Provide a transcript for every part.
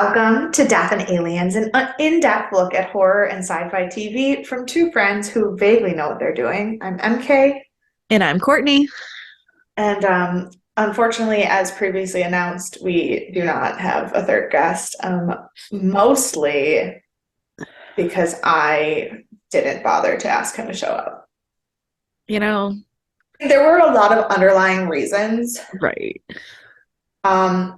Welcome to Death and Aliens, an in-depth look at horror and sci-fi TV from two friends who vaguely know what they're doing. I'm MK, And I'm Courtney. and unfortunately, as previously announced, we do not have a third guest, mostly because I didn't bother to ask him to show up. You know, There were a lot of underlying reasons. right. Um,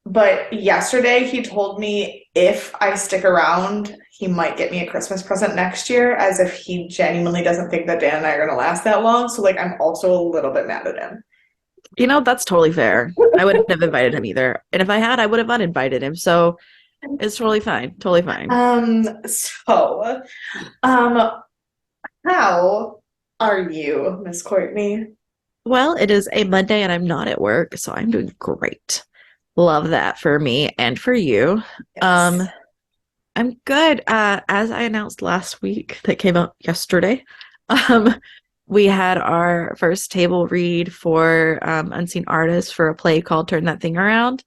But yesterday he told me if I stick around, he might get me a Christmas present next year, as if he genuinely doesn't think that Dan and I are gonna last that long. So like I'm also a little bit mad at him. That's totally fair. I wouldn't have invited him either. And if I had, I would have uninvited him. So it's totally fine. Totally fine. So um how are you, Miss Courtney? Well, it is a Monday and I'm not at work, so I'm doing great. Love that for me and for you. Um, Yes. I'm good. As I announced last week, that came out yesterday. Um, we had our first table read for Unseen Artists for a play called Turn That Thing Around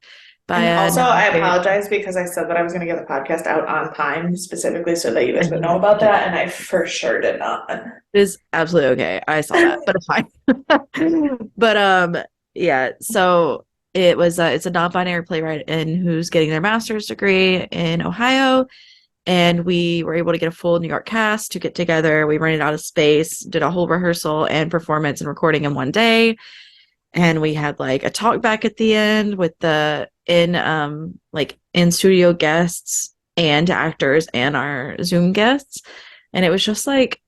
by And a also I non-fiction. apologize because I said that I was gonna get the podcast out on time specifically so that you guys would And know you about did. that, and I for sure did not. It is absolutely okay. I saw that, but it's fine. But yeah, so it's a non-binary playwright and who's getting their master's degree in Ohio, and we were able to get a full New York cast to get together. We rented out a space, did a whole rehearsal and performance and recording in one day, and we had like a talk back at the end with the in studio guests and actors and our Zoom guests, and it was just like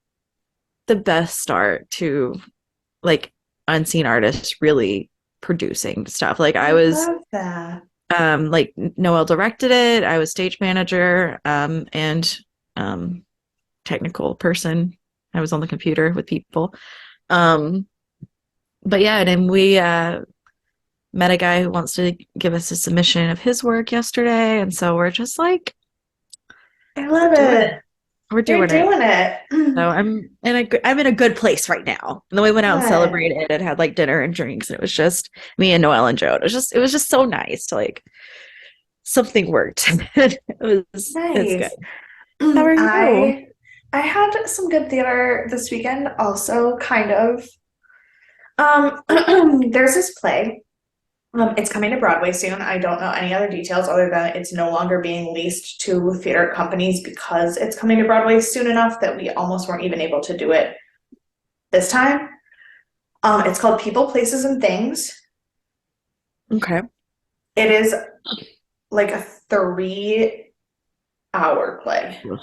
the best start to like Unseen Artists really producing stuff. Like I I was love that. like Noel directed it. I was stage manager and um technical person. I was on the computer with people. Um but yeah, and then we met a guy who wants to give us a submission of his work yesterday, and so we're just like I we're love doing it. it. We're You're doing it. doing it. So I'm in a good place right now. And then we went out and Good. celebrated and had like dinner and drinks, and it was just me and Noelle and Joe. It was just so nice to like something worked. It's good. Nice. How are you? I had some good theater this weekend also, kind of. There's this play. It's coming to Broadway soon. I don't know any other details other than it's no longer being leased to theater companies because it's coming to Broadway soon enough that we almost weren't even able to do it this time. It's called People, Places, and Things. Okay. It is like a 3 hour play. Ugh.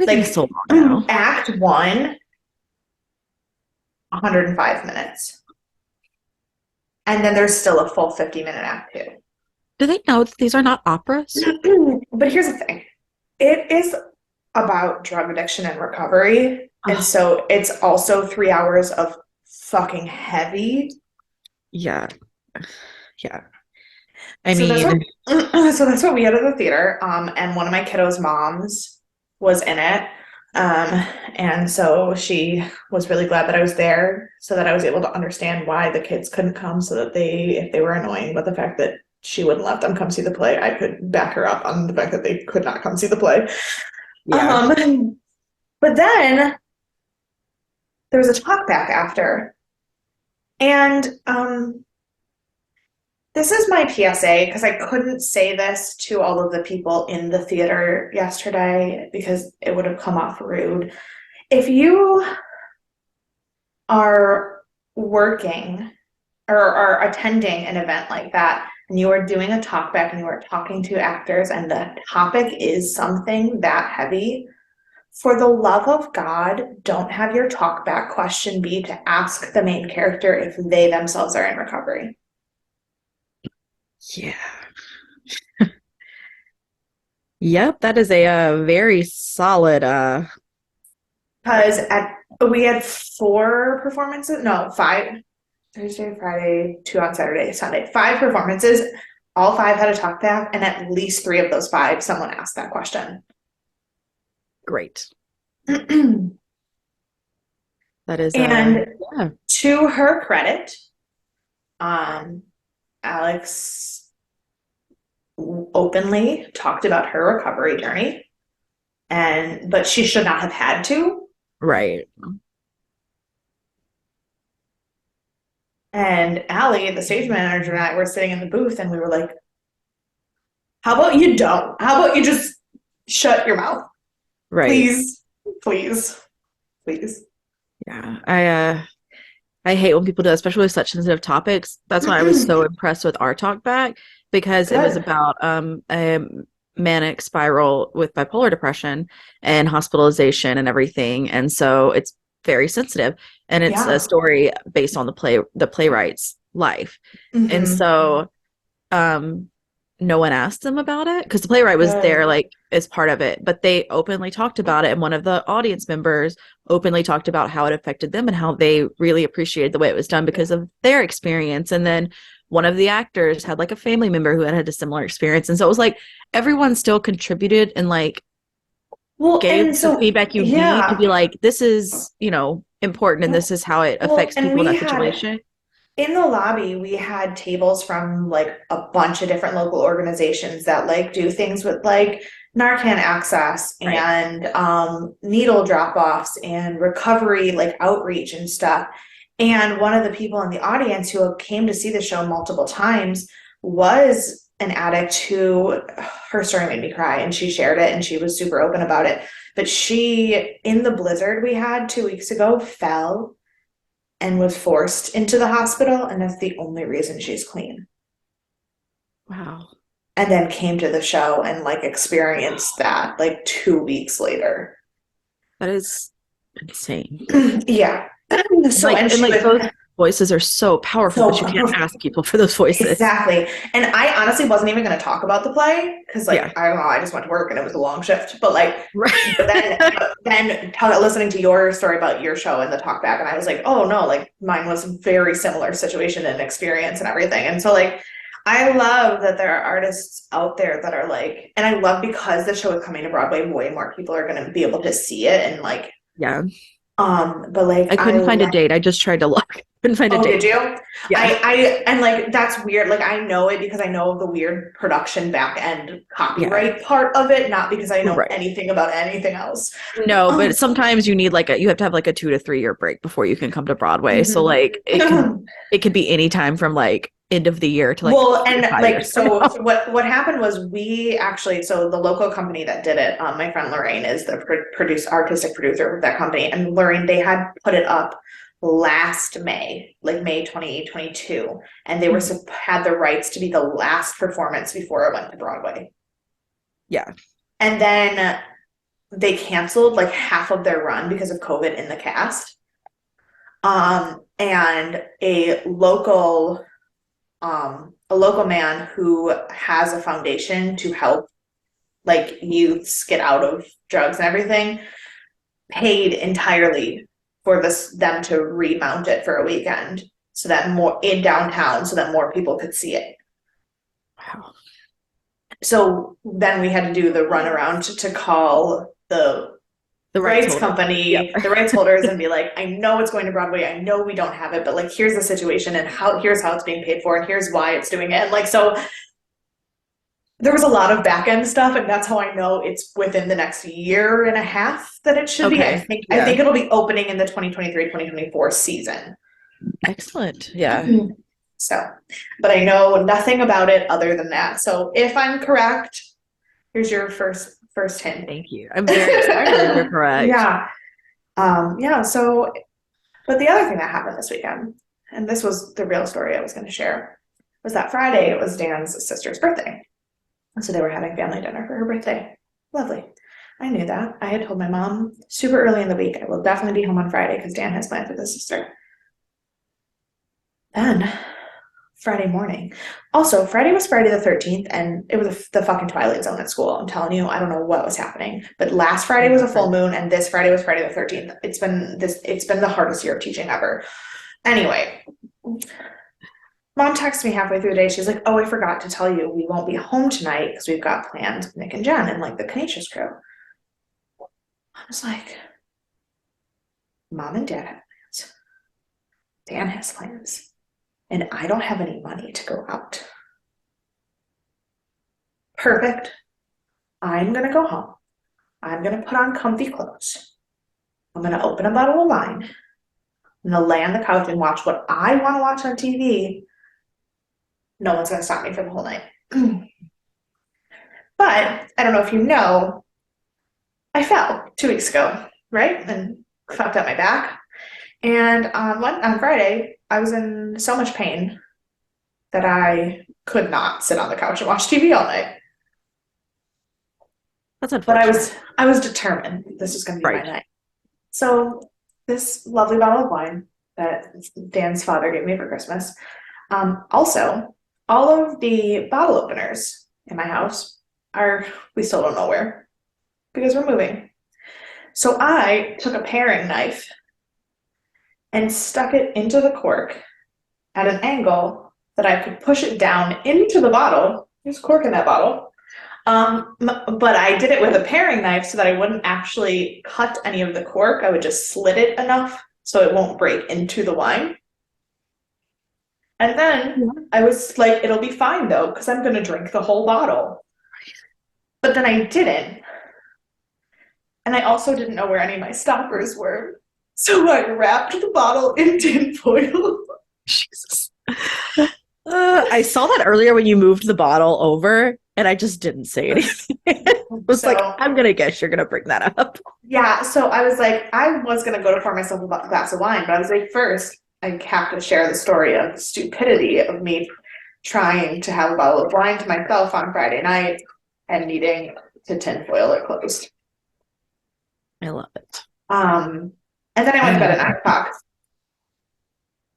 Everything's so Like long now. act one, 105 minutes. And then there's still a full 50-minute act two. Do they know that these are not operas? But here's the thing. It is about drug addiction and recovery. And Oh, so it's also 3 hours of fucking heavy. yeah. Yeah. I So that's what mean, so that's what we had at the theater. And one of my kiddos' moms was in it. And so she was really glad that I was there so that I was able to understand why the kids couldn't come so that if they were annoying with the fact that she wouldn't let them come see the play, I could back her up on the fact that they could not come see the play. yeah. Um, but then there was a talk back after. And this is my PSA because I couldn't say this to all of the people in the theater yesterday because it would have come off rude. If you are working or are attending an event like that and you are doing a talk back and you are talking to actors and the topic is something that heavy, for the love of God, don't have your talk back question be to ask the main character if they themselves are in recovery. Yeah. Yep, that is a very solid Because we had 4 performances, no, five, Thursday, Friday, 2 on Saturday, Sunday, 5 performances. All 5 had a talk back, and at least 3 of those 5, someone asked that question. great. And That is yeah. to her credit, um, Alex openly talked about her recovery journey, and but she should not have had to. Right. And Allie, the stage manager, and I were sitting in the booth, and we were like, "How about you don't? How about you just shut your mouth, Right. please, please, please." Yeah. I hate when people do, especially with such sensitive topics. That's why I was so impressed with our talk back because it was Good. about a manic spiral with bipolar depression and hospitalization and everything. And so it's very sensitive. And it's a Yeah. story based on the playwright's life. And Mm-hmm. so um no one asked them about it because the playwright was there Good. like as part of it, but they openly talked about it, and one of the audience members openly talked about how it affected them and how they really appreciated the way it was done because of their experience. And then one of the actors had like a family member who had a similar experience, and so it was like everyone still contributed and like Well, gave and the so feedback you need to yeah. be like, this is, important, and this is how it Well, affects and people in we that had situation. in the lobby, we had tables from like a bunch of different local organizations that like do things with like Narcan access Right. and needle drop offs and recovery, like outreach and stuff. And one of the people in the audience who came to see the show multiple times was an addict who, her story made me cry, and she shared it and she was super open about it. But she, in the blizzard we had 2 weeks ago, fell and was forced into the hospital, and that's the only reason she's clean. Wow. And then came to the show and like experienced that like 2 weeks later. That is insane. Yeah. And So, like and and she like was those voices are so powerful, so but you can't ask people for those voices. exactly. And I honestly wasn't even going to talk about the play because, Yeah. like, I don't know, I just went to work and it was a long shift. But like, but then, Right. but then listening to your story about your show and the talk back, and I was like, oh no, like mine was a very similar situation and experience and everything. And so, like, I love that there are artists out there that are like, and I love because the show is coming to Broadway, way more people are going to be able to see it and like, Yeah. but like, I couldn't find a date. I just tried to look. Couldn't find a oh, did date. you? Yeah. And like that's weird. Like I know it because I know the weird production back end Yeah. copyright part of it, not because I know Right. anything about anything else. No, but Um, sometimes you need like you have to have like a 2 to 3 year break before you can come to Broadway. So mhm. like it could be any time from like end of the year to like Well, three to and five like years from so now. what happened was we actually so the local company that did it, my friend Lorraine is the artistic producer of that company, and Lorraine they had put it up last May, like May 2022, and they were had the rights to be the last performance before it went to Broadway. Yeah. And then they canceled like half of their run because of COVID in the cast. And a local man who has a foundation to help like youths get out of drugs and everything paid entirely for them to remount it for a weekend so that more in downtown so that more people could see it. Wow. So then we had to do the runaround to call The rights holder. Yep. the rights holders and be like, I know it's going to Broadway, I know we don't have it, but like here's the situation and here's how it's being paid for and here's why it's doing it. And like so there was a lot of back end stuff, and that's how I know it's within the next year and a half that it should be. I Okay. think I Yeah. think it'll be opening in the 2023-2024 season. Excellent. Yeah. So, but I know nothing about it other than that. So if I'm correct, here's your first hint. Thank you. I'm very excited if you're correct. Yeah. Yeah, so but the other thing that happened this weekend, and this was the real story I was going to share, was that Friday it was Dan's sister's birthday. So they were having family dinner for her birthday. Lovely. I knew that. I had told my mom super early in the week, I will definitely be home on Friday because Dan has plans with his sister. Then Friday morning. Also, Friday was Friday the 13th, and it was the fucking Twilight Zone at school. I'm telling you, I don't know what was happening. But last Friday was a full moon, and this Friday was Friday the 13th. It's been the hardest year of teaching ever. Anyway, mom texted me halfway through the day. She's like, oh, I forgot to tell you, we won't be home tonight because we've got planned Nick and Jen and like the Canisius crew. I was like, mom and dad have plans. Dan has plans. And I don't have any money to go out. perfect. I'm gonna go home. I'm gonna put on comfy clothes. I'm gonna open a bottle of wine. I'm gonna lay on the couch and watch what I want to watch on TV. No one's gonna stop me for the whole night. But I don't know if you know, I fell 2 weeks ago, right? And fucked up my back. And on Friday, I was in so much pain that I could not sit on the couch and watch TV all night. That's But unfortunate. I was determined this was going to be my Right. night. So this lovely bottle of wine that Dan's father gave me for Christmas. Also, all of the bottle openers in my house are, we still don't know where because we're moving. So I took a paring knife and stuck it into the cork at an angle that I could push it down into the bottle. There's cork in that bottle. But I did it with a paring knife so that I wouldn't actually cut any of the cork. I would just slit it enough so it won't break into the wine. And then I was like, it'll be fine though, because I'm going to drink the whole bottle. But then I didn't. And I also didn't know where any of my stoppers were. So I wrapped the bottle in tin foil. Jesus. I saw that earlier when you moved the bottle over, and I just didn't say anything. I was like, I'm gonna guess you're gonna bring that up. Yeah, so I was like, I was gonna go to pour myself a glass of wine, but I was like, first, I have to share the story of the stupidity of me trying to have a bottle of wine to myself on Friday night and needing to tinfoil it closed. I love it. And then I went to bed at 9 o'clock.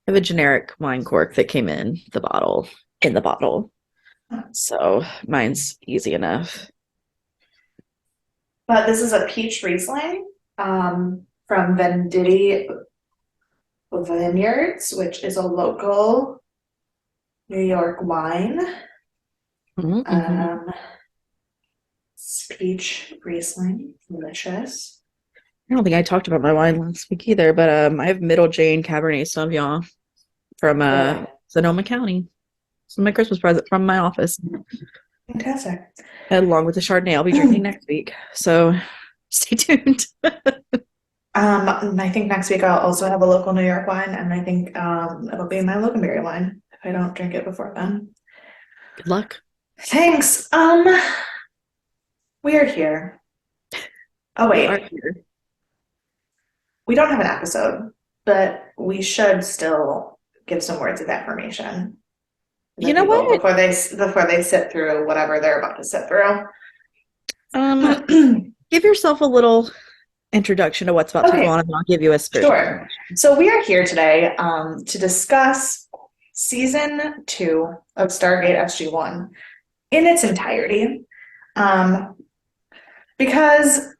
I have a generic wine cork that came in the bottle, so mine's easy enough. But this is a peach Riesling from Venditti Vineyards, which is a local New York wine. Mm-hmm. It's peach Riesling, delicious. I don't think I talked about my wine last week either, but I have Middle Jane Cabernet Sauvignon from Sonoma County. It's my Christmas present from my office. Fantastic. Along with the Chardonnay I'll be drinking next week. So stay tuned. I think next week I'll also have a local New York wine, and I think it'll be my Loganberry wine if I don't drink it before then. Good luck. Thanks. We are here. Oh We are wait, here. we don't have an episode, but we should still give some words of affirmation to the You know people what? before they sit through whatever they're about to sit through. Give yourself a little introduction to what's about to go Okay, on, and I'll give you a spiritual sure. affirmation. So we are here today to discuss season 2 of Stargate SG-1 in its entirety. Because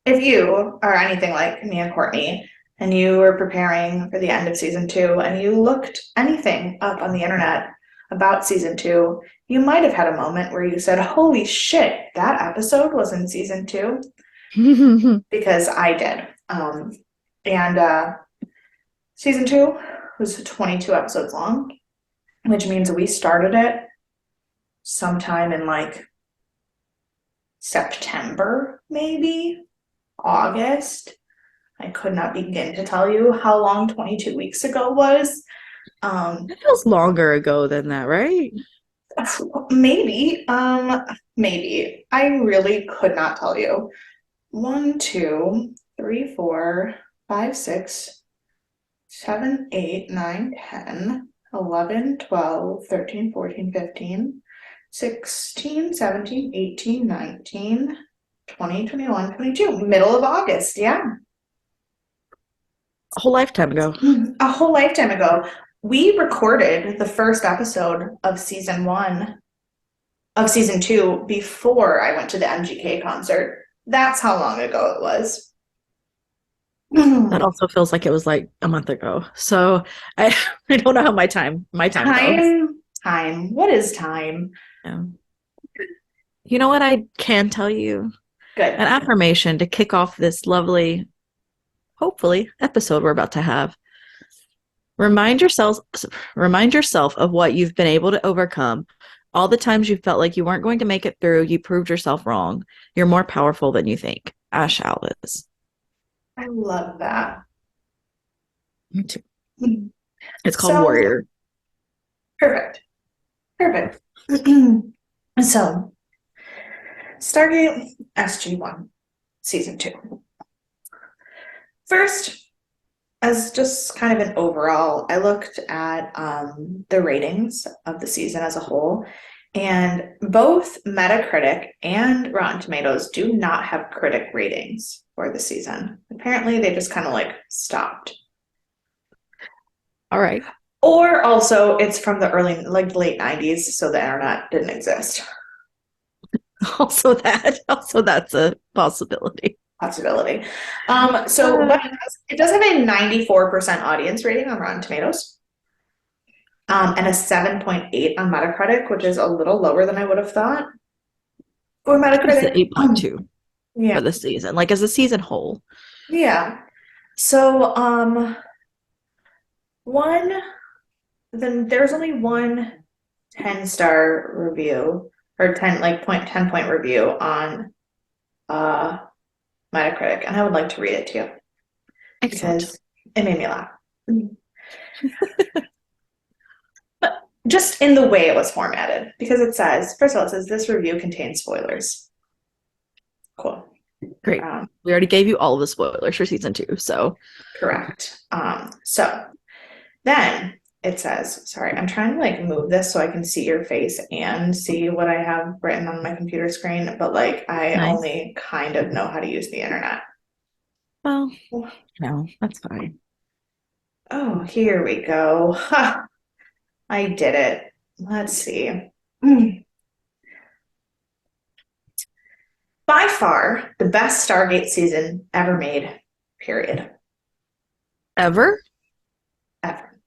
if you are anything like me and Courtney, and you were preparing for the end of season 2, and you looked anything up on the internet about season 2, you might have had a moment where you said, holy shit, that episode was in season 2, because I did. And season 2 was 22 episodes long, which means we started it sometime in like September, maybe August. I could not begin to tell you how long 22 weeks ago was. It feels longer ago than that, right? Maybe. Maybe. I really could not tell you. 1, 2, 3, 4, 5, 6, 7, 8, 9, 10, 11, 12, 13, 14, 15, 16, 17, 18, 19, 20, 21, 22. Middle of August, yeah. A whole lifetime ago. A whole lifetime ago. We recorded the first episode of season 2 before I went to the MGK concert. That's how long ago it was. That also feels like it was like a month ago. So I don't know how my time goes. Time. What is time? Yeah. You know what I can tell you? Good. An affirmation to kick off this lovely, hopefully, episode we're about to have. Remind yourself of what you've been able to overcome All the times you felt like you weren't going to make it through, you proved yourself wrong. You're more powerful than you think. Ash Alice. I love that. Me too. Mhm. It's called So Warrior. perfect. Perfect. So Stargate SG-1 season 2. First, as just kind of an overall, I looked at the ratings of the season as a whole, and both Metacritic and Rotten Tomatoes do not have critic ratings for the season. Apparently, they just kind of like stopped. All right. Or also, it's from the early, like late 90s, so the internet didn't exist. Also that's a possibility. Possibility. But it does have a 94% audience rating on Rotten Tomatoes. And a 7.8 on Metacritic, which is a little lower than I would have thought for It's Metacritic. an 8.2 Yeah, for the season, like as a season whole. yeah. So, one, then there's only one 10-star review or 10 point review on uh Metacritic, and I would like to read it to you Excellent. because it made me laugh. But just in the way it was formatted, because it says, first of all, it says this review contains spoilers. Cool. Great. Um, We already gave you all the spoilers for season 2, so Correct. So then it says, sorry, I'm trying to like move this so I can see your face and see what I have written on my computer screen, but like I nice. only kind of know how to use the internet. Well, no, that's fine. Oh, here we go. Ha, I did it. Let's see. Mm. By far the best Stargate season ever made, period. Ever? Ever.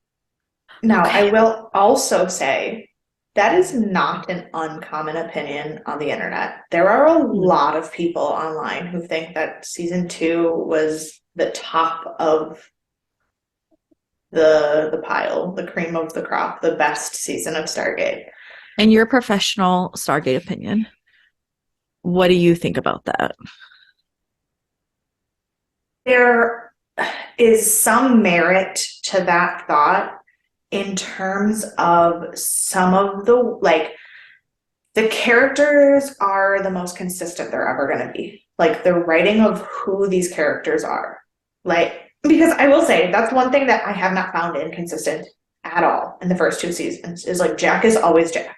Now, I Okay. will also say that is not an uncommon opinion on the internet. There are a lot of people online who think that season 2 was the top of the pile, the cream of the crop, the best season of Stargate. In your professional Stargate opinion, what do you think about that? There is some merit to that thought in terms of some of the like the characters are the most consistent they're ever going to be. Like the writing of who these characters are. Like, because I will say that's one thing that I have not found inconsistent at all in the first 2 seasons is like Jack is always Jack.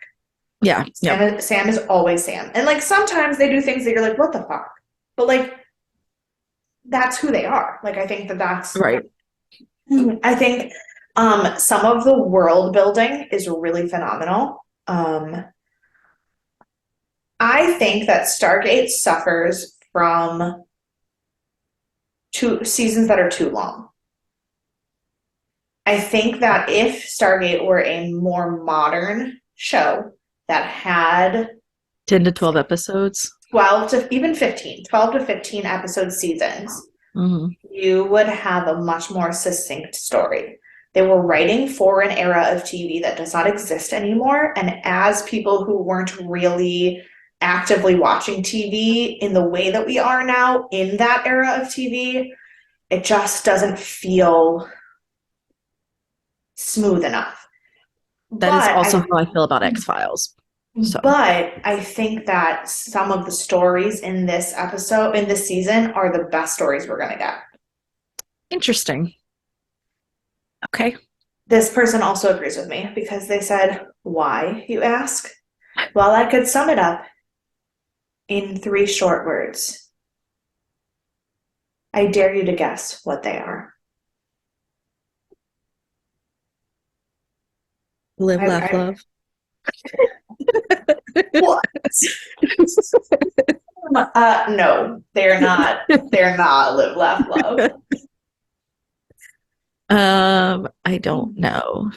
Yeah. Yep. Sam is always Sam. And like sometimes they do things that you're like, what the fuck? But like, that's who they are. Like, I think that that's, Right. I think some of the world building is really phenomenal. I think that Stargate suffers from 2 seasons that are too long. I think that if Stargate were a more modern show that had 10 to 12 episodes. 12 to even 15, 12 to 15 episode seasons, Mhm. you would have a much more succinct story. They were writing for an era of TV that does not exist anymore. And as people who weren't really actively watching TV in the way that we are now in that era of TV, it just doesn't feel smooth enough. That is But also I how I feel about X-Files. So but I think that some of the stories in this episode in this season are the best stories we're gonna get. interesting. Okay. This person also agrees with me because they said, why, you ask? Well, I could sum it up in 3 short words. I dare you to guess what they are. Live, laugh, I love. what? No, they're not. They're not live, laugh, love. I don't know.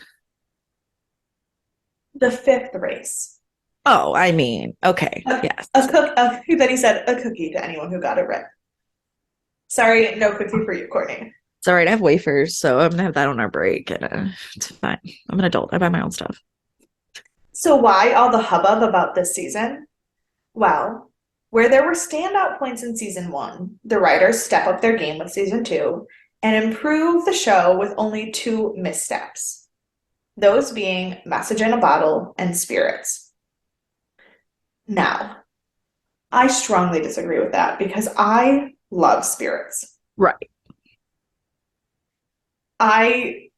The fifth race. Oh, I mean, okay. A, Yes. then he said a cookie to anyone who got it right. Sorry, no cookie for you, Courtney. It's all right. I have wafers, so I'm gonna have that on our break, and it's fine. I'm an adult. I buy my own stuff. So why all the hubbub about this season? Well, where there were standout points in season one, the writers step up their game with season two and improve the show with only two missteps. Those being Message in a Bottle and Spirits. Now, I strongly disagree with that because I love Spirits. Right. I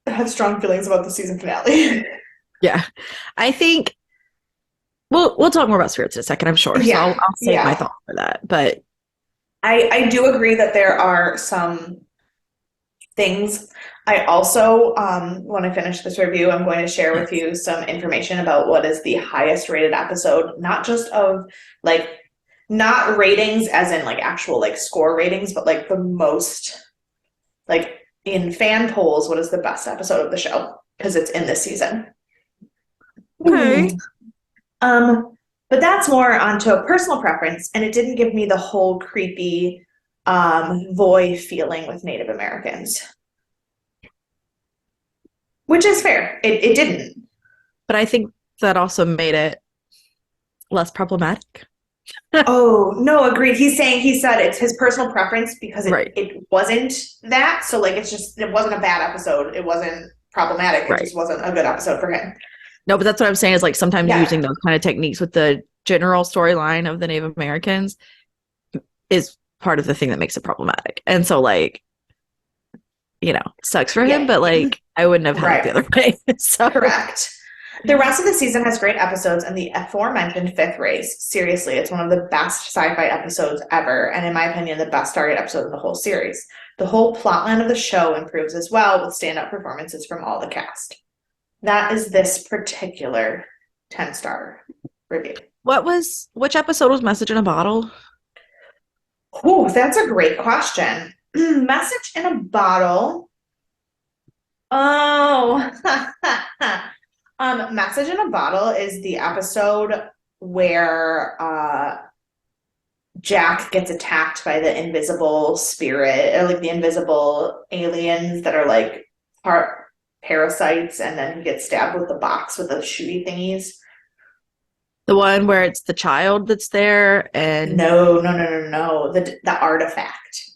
have strong feelings about the season finale. Yeah. I think we'll talk more about spirits in a second, I'm sure. So I'll save my thought for that. But I do agree that there are some things. I also, when I finish this review, I'm going to share with you some information about what is the highest rated episode, not just of like, not ratings as in like actual like score ratings, but like the most, like in fan polls, what is the best episode of the show? Because it's in this season. okay. But that's more onto a personal preference, and it didn't give me the whole creepy void feeling with Native Americans. Which is fair. It didn't. But I think that also made it less problematic. Oh, no, agreed. He said it's his personal preference because it wasn't that. So like it wasn't a bad episode. It wasn't problematic. It just wasn't a good episode for him. No, but that's what I'm saying is like sometimes using those kind of techniques with the general storyline of the Native Americans is part of the thing that makes it problematic. And so like, sucks for him, but like I wouldn't have had it the other way. So correct. The rest of the season has great episodes, and the aforementioned fifth race, seriously, it's one of the best sci-fi episodes ever, and in my opinion, the best Stargate episode in the whole series. The whole plotline of the show improves as well, with standout performances from all the cast. That is this particular 10-star review. Which episode was Message in a Bottle? Oh, that's a great question. Message in a Bottle. Oh, Message in a Bottle is the episode where Jack gets attacked by the invisible spirit, or like the invisible aliens that are like parasites, and then he gets stabbed with the box with the shooty thingies. The one where it's the child that's there and no. The artifact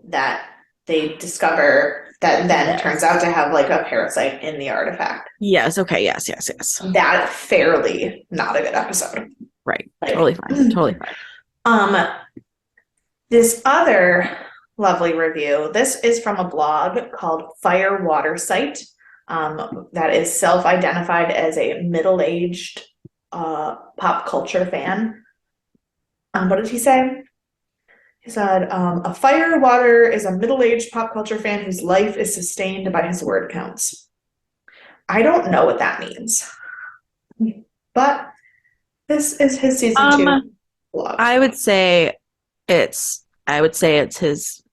that they discover that then turns out to have like a parasite in the artifact. Yes. Okay. Yes. That fairly not a good episode. Right. Like, totally fine. This other lovely review. This is from a blog called Fire Water Site. That is self-identified as a middle-aged pop culture fan. What did he say? He said, a firewater is a middle-aged pop culture fan whose life is sustained by his word counts. I don't know what that means. But this is his season 2 blog. I would say it's his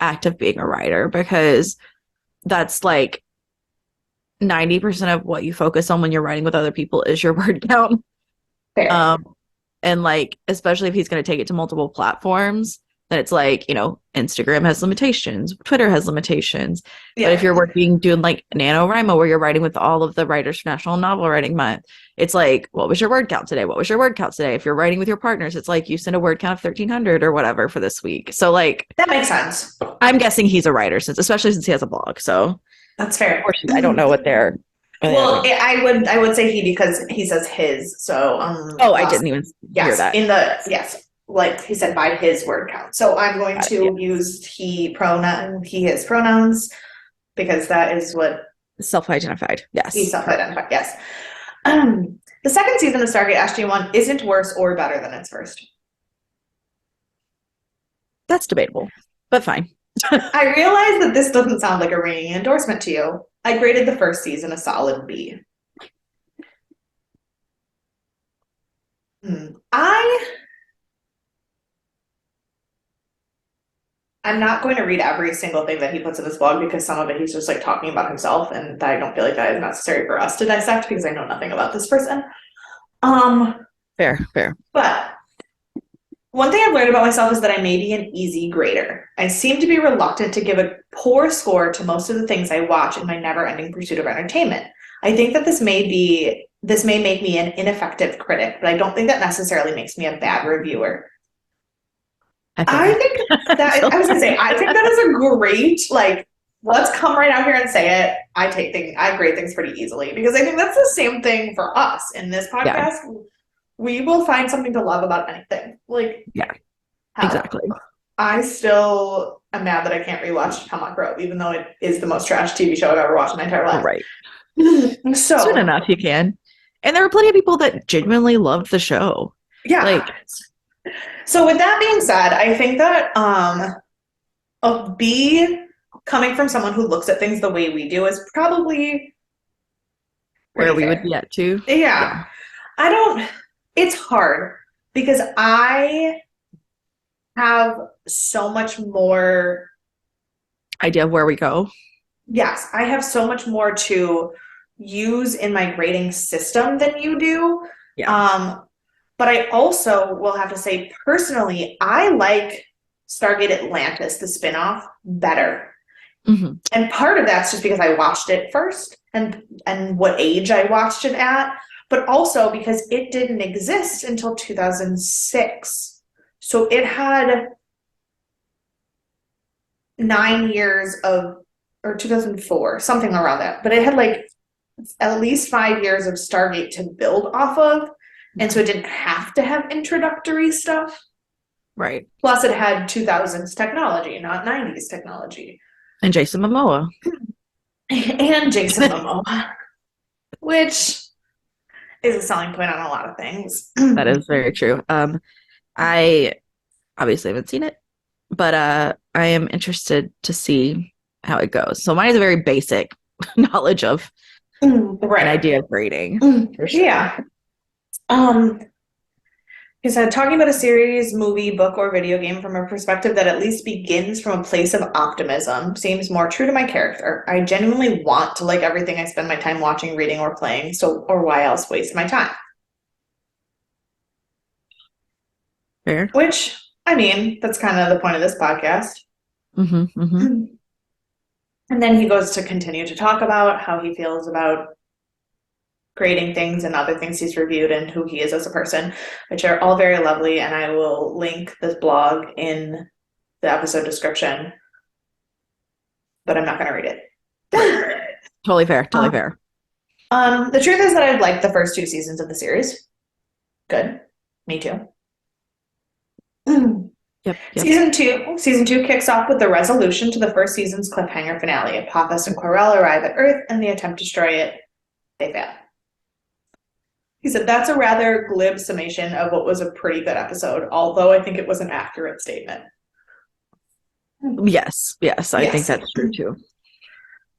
act of being a writer, because that's like 90% of what you focus on when you're writing with other people is your word count. Fair. And like, especially if he's going to take it to multiple platforms, then it's like, Instagram has limitations, Twitter has limitations. Yeah. But if you're doing like NaNoWriMo, where you're writing with all of the writers for National Novel Writing Month, it's like, what was your word count today? What was your word count today? If you're writing with your partners, it's like you send a word count of 1,300 or whatever for this week. So like, that makes sense. I'm guessing he's a writer, especially since he has a blog. So that's fair. I don't know what they're. Well, I would say he, because he says his. So I didn't even hear that. Like he said, by his word count. So I'm going to use he, his pronouns, because that is what self-identified. Yes, he's self-identified. Yes. The second season of Stargate SG-1 isn't worse or better than its first. That's debatable, but fine. I realize that this doesn't sound like a ringing endorsement to you. I graded the first season a solid B. I'm not going to read every single thing that he puts in this blog, because some of it he's just like talking about himself, and I don't feel like that is necessary for us to dissect because I know nothing about this person. Fair. But one thing I've learned about myself is that I may be an easy grader. I seem to be reluctant to give a poor score to most of the things I watch in my never-ending pursuit of entertainment. I think that this may make me an ineffective critic, but I don't think that necessarily makes me a bad reviewer. I feel I that. think I that feel I was gonna say, that. I think that is a great, like, let's come right out here and say it. I grade things pretty easily because I think that's the same thing for us in this Yeah, podcast. We will find something to love about anything. Like, yeah, hell, exactly. I still am mad that I can't rewatch Hemlock Grove, even though it is the most trash TV show I've ever watched in my entire life. Right. Soon So, enough, you can. And there were plenty of people that genuinely loved the show. yeah. Like, So with that being said, I think that a B coming from someone who looks at things the way we do is probably where pretty we would fair. be at too. Yeah. Yeah. I don't, it's hard because I have so much more, Idea of where we go. yes, I have so much more to use in my grading system than you do. Yeah. But I also will have to say, personally, I like Stargate Atlantis, the spinoff, better. Hmm. And part of that's just because I watched it first and what age I watched it at, but also because it didn't exist until 2006. So it had 9 years of, or 2004, something around that. But it had like at least 5 years of Stargate to build off of. And so it didn't have to have introductory stuff. Right. Plus, it had 2000s technology, not 90s technology. And Jason Momoa. And Jason Momoa, which is a selling point on a lot of things. That is very true. I obviously haven't seen it, but I am interested to see how it goes. So mine is a very basic knowledge of an Right. idea of grading. For sure. Yeah. He said, talking about a series, movie, book, or video game from a perspective that at least begins from a place of optimism seems more true to my character. I genuinely want to like everything I spend my time watching, reading, or playing, so or why else waste my time? Fair. Which, I mean, that's kind of the point of this podcast. Mm-hmm, mm-hmm. And then he goes to continue to talk about how he feels about grading things and other things he's reviewed and who he is as a person, which are all very lovely. And I will link this blog in the episode description, but I'm not going to read it. Totally fair. Totally fair. The truth is that I've liked the first 2 seasons of the series. Good. Me too. Yep. Season two kicks off with the resolution to the first season's cliffhanger finale. Apophis and Quirrell arrive at Earth, and the attempt to destroy it, they fail. He said that's a rather glib summation of what was a pretty good episode, although I think it was an accurate statement. Yes. I think that's true too.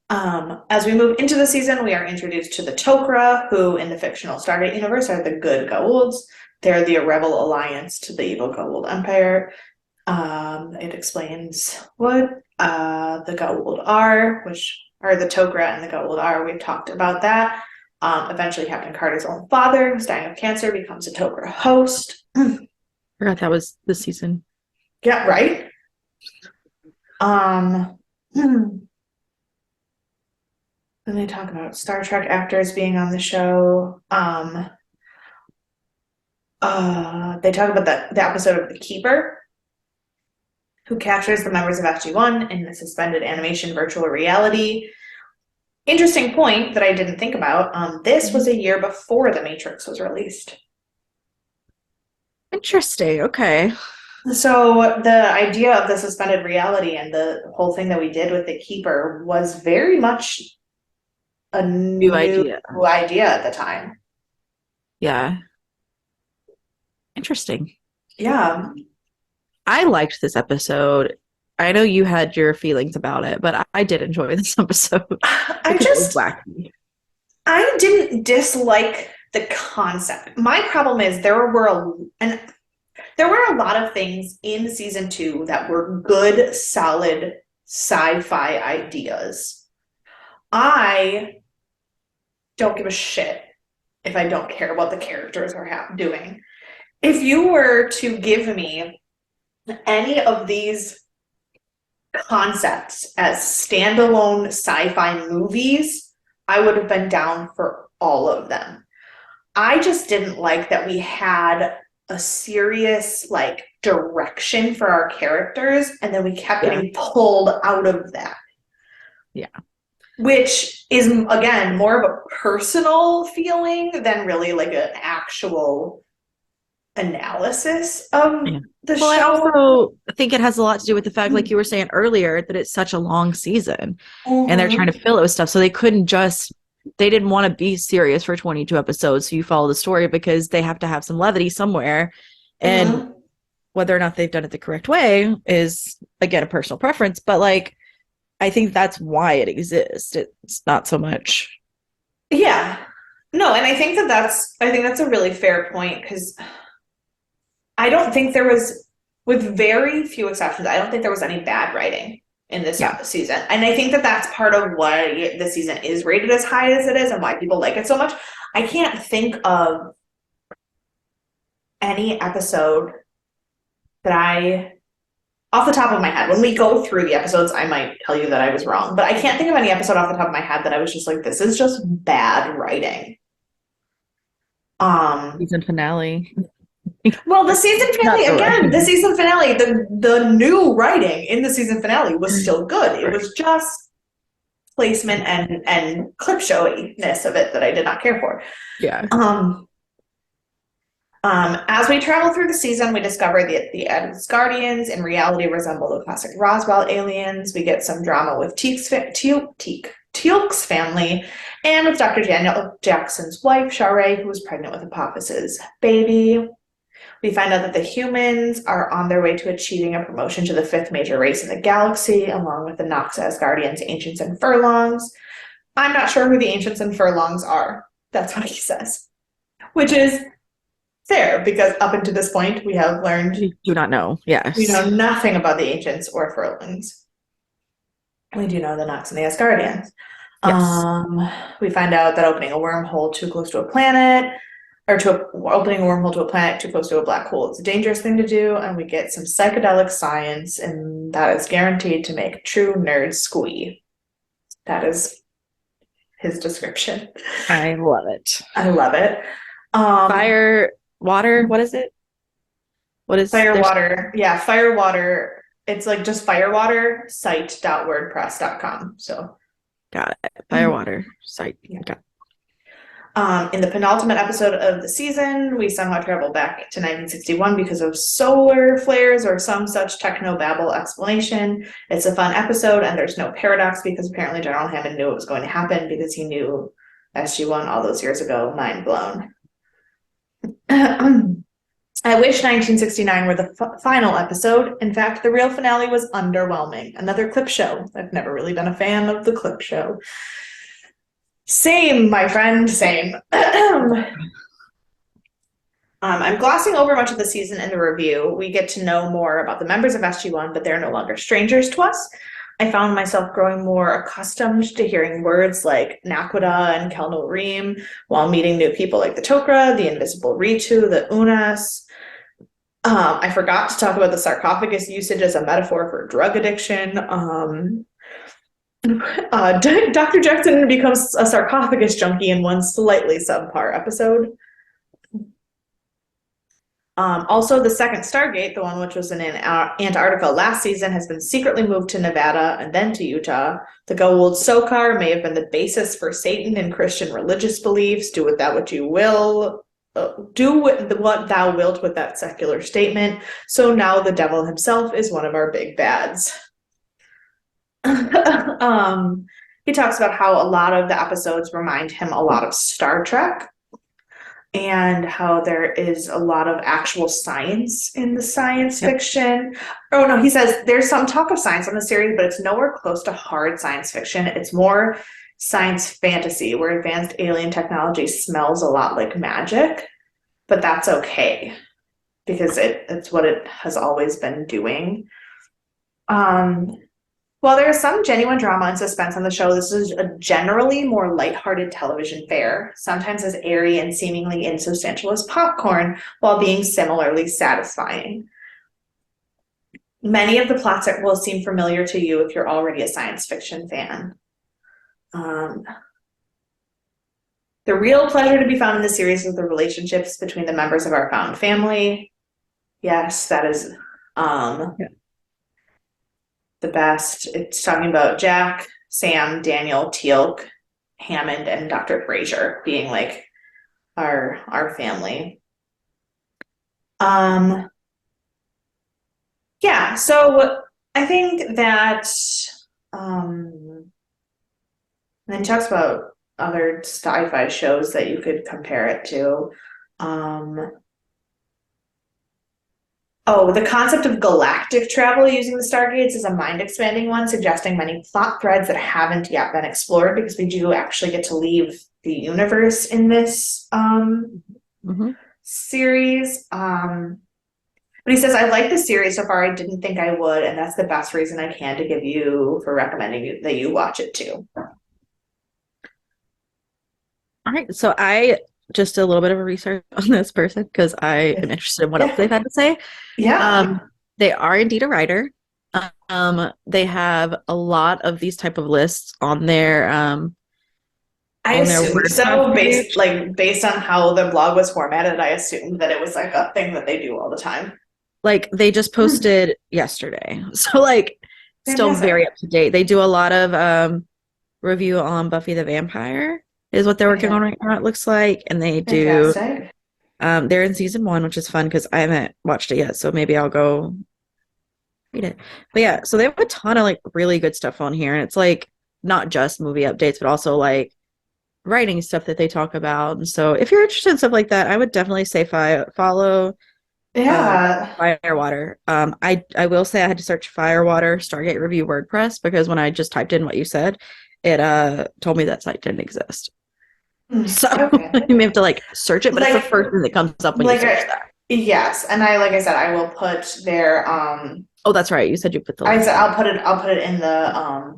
As we move into the season, we are introduced to the Tok'ra, who in the fictional Stargate universe are the good Goa'ulds. They're the rebel alliance to the evil Goa'uld Empire. It explains what the Goa'uld are, which are the Tok'ra and the Goa'uld are. We've talked about that. Eventually, Captain Carter's own father, who's dying of cancer, becomes a Tok'ra host. Forgot that was this season. Yeah, right? Then they talk about Star Trek actors being on the show. They talk about the episode of The Keeper, who captures the members of FG1 in the suspended animation virtual reality. Interesting point that I didn't think about. This was a year before The Matrix was released. Interesting. Okay. So the idea of the suspended reality and the whole thing that we did with The Keeper was very much a new idea at the time. Yeah. Interesting. Yeah. I liked this episode. I know you had your feelings about it, but I did enjoy this episode. I didn't dislike the concept. My problem is there were a lot of things in season 2 that were good, solid sci-fi ideas. I don't give a shit if I don't care what the characters are doing. If you were to give me any of these concepts as standalone sci-fi movies, I would have been down for all of them. I just didn't like that we had a serious like direction for our characters and then we kept Yeah. getting pulled out of that, Yeah. which is again more of a personal feeling than really like an actual analysis of Yeah. the Well, I show. also think it has a lot to do with the fact, like you were saying earlier, that it's such a long season and they're trying Mm-hmm. to fill it with stuff. So they didn't want to be serious for 22 episodes. So you follow the story because they have to have some levity somewhere. And Mm-hmm. whether or not they've done it the correct way is, again, a personal preference. But like, I think that's why it exists. It's not so much. Yeah. No, and I think that's a really fair point because I don't think there was, with very few exceptions, I don't think there was any bad writing in this Yeah. season. And I think that that's part of why the season is rated as high as it is and why people like it so much. I can't think of any episode that off the top of my head, when we go through the episodes, I might tell you that I was wrong, but I can't think of any episode off the top of my head that I was just like, this is just bad writing. Um, Season finale. Well, the season Not finale, the again, the writing. season finale, the new writing in the season finale was still good. It Right. was just placement and clip showiness of it that I did not care for. Yeah. Um, as we travel through the season, we discover that the Asgardians in reality resemble the classic Roswell aliens. We get some drama with Teal'c's family and with Dr. Daniel Jackson's wife, Sharae, who was pregnant with Apophis's baby. We find out that the humans are on their way to achieving a promotion to the fifth major race in the galaxy, along with the Nox Asgardians, Ancients, and Furlongs. I'm not sure who the Ancients and Furlongs are. That's what he says. Which is fair, because up until this point, we have learned We do not know. we Yes. know nothing about the Ancients or Furlongs. We do know the Nox and the Asgardians. Yes. We find out that opening a wormhole too close to a planet or opening a wormhole to a planet too close to a black hole is a dangerous thing to do, and we get some psychedelic science, and that is guaranteed to make true nerds squee. That is his description. I love it. I love it. Um, Fire, water, what is it? What is there's Firewater, yeah, Firewater. It's like just firewater site.wordpress.com. So, got it. Fire, water, site. yeah. Got In the penultimate episode of the season, we somehow travel back to 1961 because of solar flares or some such technobabble explanation. It's a fun episode, and there's no paradox because apparently General Hammond knew it was going to happen because he knew SG-1 all those years ago. Mind blown. I wish 1969 were the final episode. In fact, the real finale was underwhelming. Another clip show. I've never really been a fan of the clip show. Same, my friend, same. I'm glossing over much of the season in the review. We get to know more about the members of SG-1, but they're no longer strangers to us. I found myself growing more accustomed to hearing words like Naquadah and Kelno Reem while meeting new people like the Tok'ra, the Invisible Ritu, the Unas. I forgot to talk about the sarcophagus usage as a metaphor for drug addiction. Dr. Jackson becomes a sarcophagus junkie in one slightly subpar episode. Also, the second Stargate, the one which was in Antarctica last season, has been secretly moved to Nevada and then to Utah. The Goa'uld Sokar may have been the basis for Satan and Christian religious beliefs. Do with that what you will. Do what thou wilt with that secular statement. So now the devil himself is one of our big bads. He talks about how a lot of the episodes remind him a lot of Star Trek and how there is a lot of actual science in the science fiction. Oh no, he says there's some talk of science on the series, but it's nowhere close to hard science fiction. It's more science fantasy where advanced alien technology smells a lot like magic, but that's okay because it's what it has always been doing. While there is some genuine drama and suspense on the show, this is a generally more lighthearted television fare, sometimes as airy and seemingly insubstantial as popcorn, while being similarly satisfying. Many of the plots will seem familiar to you if you're already a science fiction fan. The real pleasure to be found in the series is the relationships between the members of our found family. Yes, that is Yeah. the best. It's talking about Jack, Sam, Daniel, Teal'c, Hammond, and Dr. Frasier being like our family. Um, yeah, so I think that um, and then he talks about other sci-fi shows that you could compare it to. Um, oh, the concept of galactic travel using the Stargates is a mind-expanding one, suggesting many plot threads that haven't yet been explored because we do actually get to leave the universe in this Mm-hmm. series. But he says, I like the series so far. I didn't think I would, and that's the best reason I can to give you for recommending you, that you watch it too. All right. So I just did a little bit of a research on this person because I am interested in what else Yeah. they've had to say. Yeah. They are indeed a writer. They have a lot of these type of lists I on their assumed WordPress so, page. based on how the blog was formatted. I assumed that it was like a thing that they do all the time. Like they just posted yesterday. So like still very Fantastic. up to date. They do a lot of review on Buffy the Vampire is what they're working on right now, it looks like. And they do Fantastic. they're in season 1, which is fun because I haven't watched it yet, so maybe I'll go read it. But yeah, so they have a ton of like really good stuff on here. And it's like not just movie updates, but also like writing stuff that they talk about. And so if you're interested in stuff like that, I would definitely say follow Yeah. Firewater. I will say I had to search Firewater Stargate Review WordPress because when I just typed in what you said, it told me that site didn't exist. So Okay. you may have to like search it, but it's the Like, first thing that comes up when you like search I, that. yes, and like I said, I will put their Oh, that's right. You said you put the link in. I'll put it in the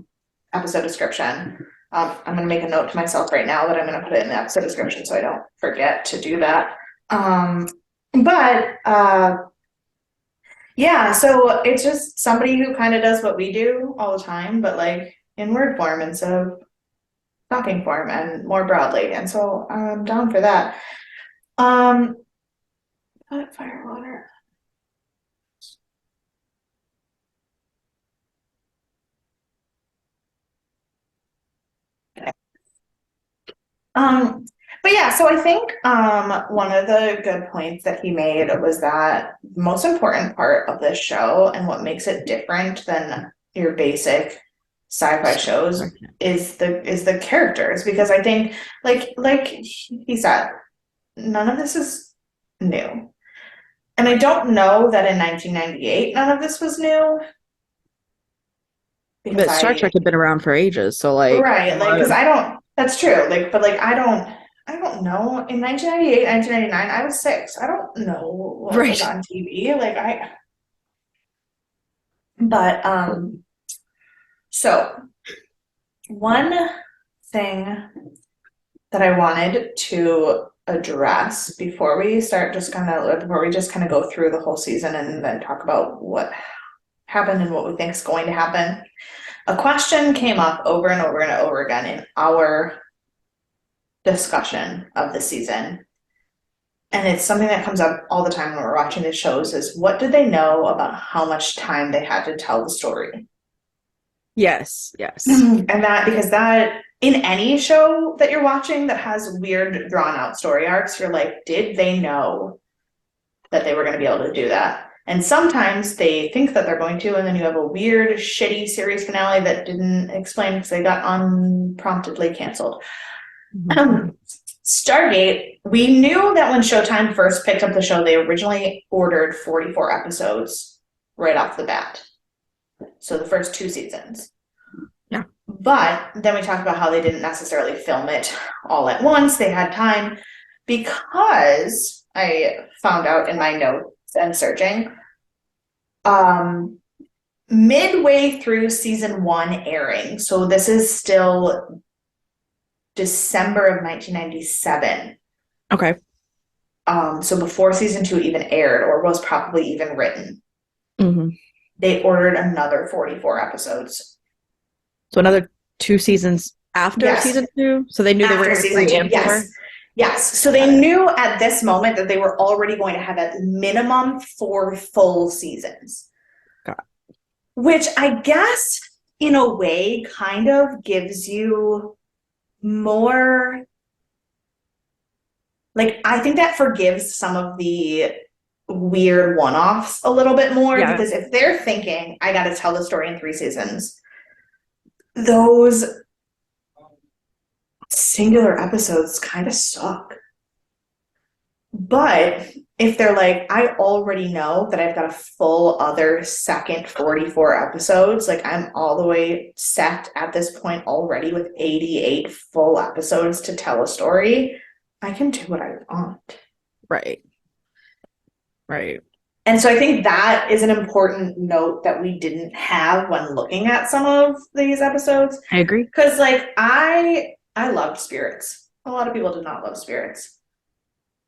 episode description. I'm gonna make a note to myself right now that I'm gonna put it in the episode description so I don't forget to do that. Um, but yeah, so it's just somebody who kind of does what we do all the time, but like in word form instead of talking form and more broadly. And so I'm down for that. Um, but Firewater. Um, but yeah, so I think one of the good points that he made was that the most important part of this show and what makes it different than your basic sci-fi shows is the characters, because I think like he said, none of this is new. And I don't know that in 1998 none of this was new because But Star Trek had been around for ages, so like a right, like lot because of I don't, that's true, like but like I don't know. In 1998, 1999, I was 6. I don't know what was right. on TV. But so one thing that I wanted to address before we start just kind of before we just kind of go through the whole season and then talk about what happened and what we think is going to happen. A question came up over and over and over again in our discussion of the season. And it's something that comes up all the time when we're watching the shows is what did they know about how much time they had to tell the story? Yes, yes. And that because that in any show that you're watching that has weird drawn out story arcs, you're like, did they know that they were going to be able to do that? And sometimes they think that they're going to, and then you have a weird, shitty series finale that didn't explain because they got unpromptedly canceled. Mm-hmm. Stargate, we knew that when Showtime first picked up the show, they originally ordered 44 episodes right off the bat. So the first 2 seasons. Yeah. But then we talked about how they didn't necessarily film it all at once. They had time because I found out in my notes and searching, midway through season 1 airing. So this is still December of 1997. Okay. So before season 2 even aired or was probably even written, Mm-hmm. they ordered another 44 episodes. So another 2 seasons after Yes. season 2, so they knew they were After going to season 3 2. and 4. Yes. Yes. So they knew at this moment that they were already going to have at minimum 4 full seasons. Got Which I guess in a way kind of gives you more, like, I think that forgives some of the weird one-offs a little bit more, Yeah, because if they're thinking I got to tell the story in 3 seasons, those singular episodes kind of suck. But if they're like, I already know that I've got a full other second 44 episodes, like I'm all the way set at this point already with 88 full episodes to tell a story, I can do what I want. right. Right. And so I think that is an important note that we didn't have when looking at some of these episodes. I agree. Because like I loved Spirits. A lot of people did not love Spirits.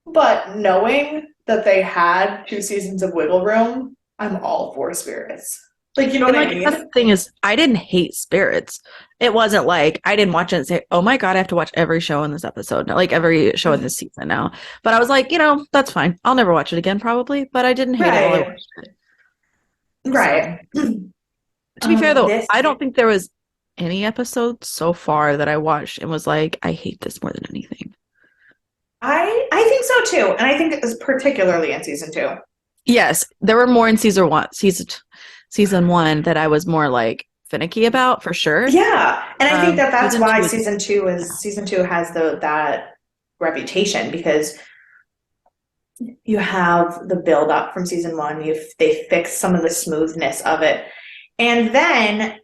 But knowing that they had 2 seasons of wiggle room, I'm all for Spirits. Like, you know And what I like mean? the thing is, I didn't hate Spirits. It wasn't like I didn't watch it and say, "Oh my God, I have to watch every show in this episode, like every show in this season now." But I was like, that's fine. I'll never watch it again, probably. But I didn't hate it while I Right. watched it. So, Right. to be fair though, This I don't think there was any episode so far that I watched and was like, I hate this more than anything. I think so too. And I think it was particularly in season 2. Yes, there were more in season 1 that I was more like finicky about for sure. Yeah. And I think that that's Season why 2 season 2 has that reputation, because you have the build up from season 1, they fix some of the smoothness of it. And then,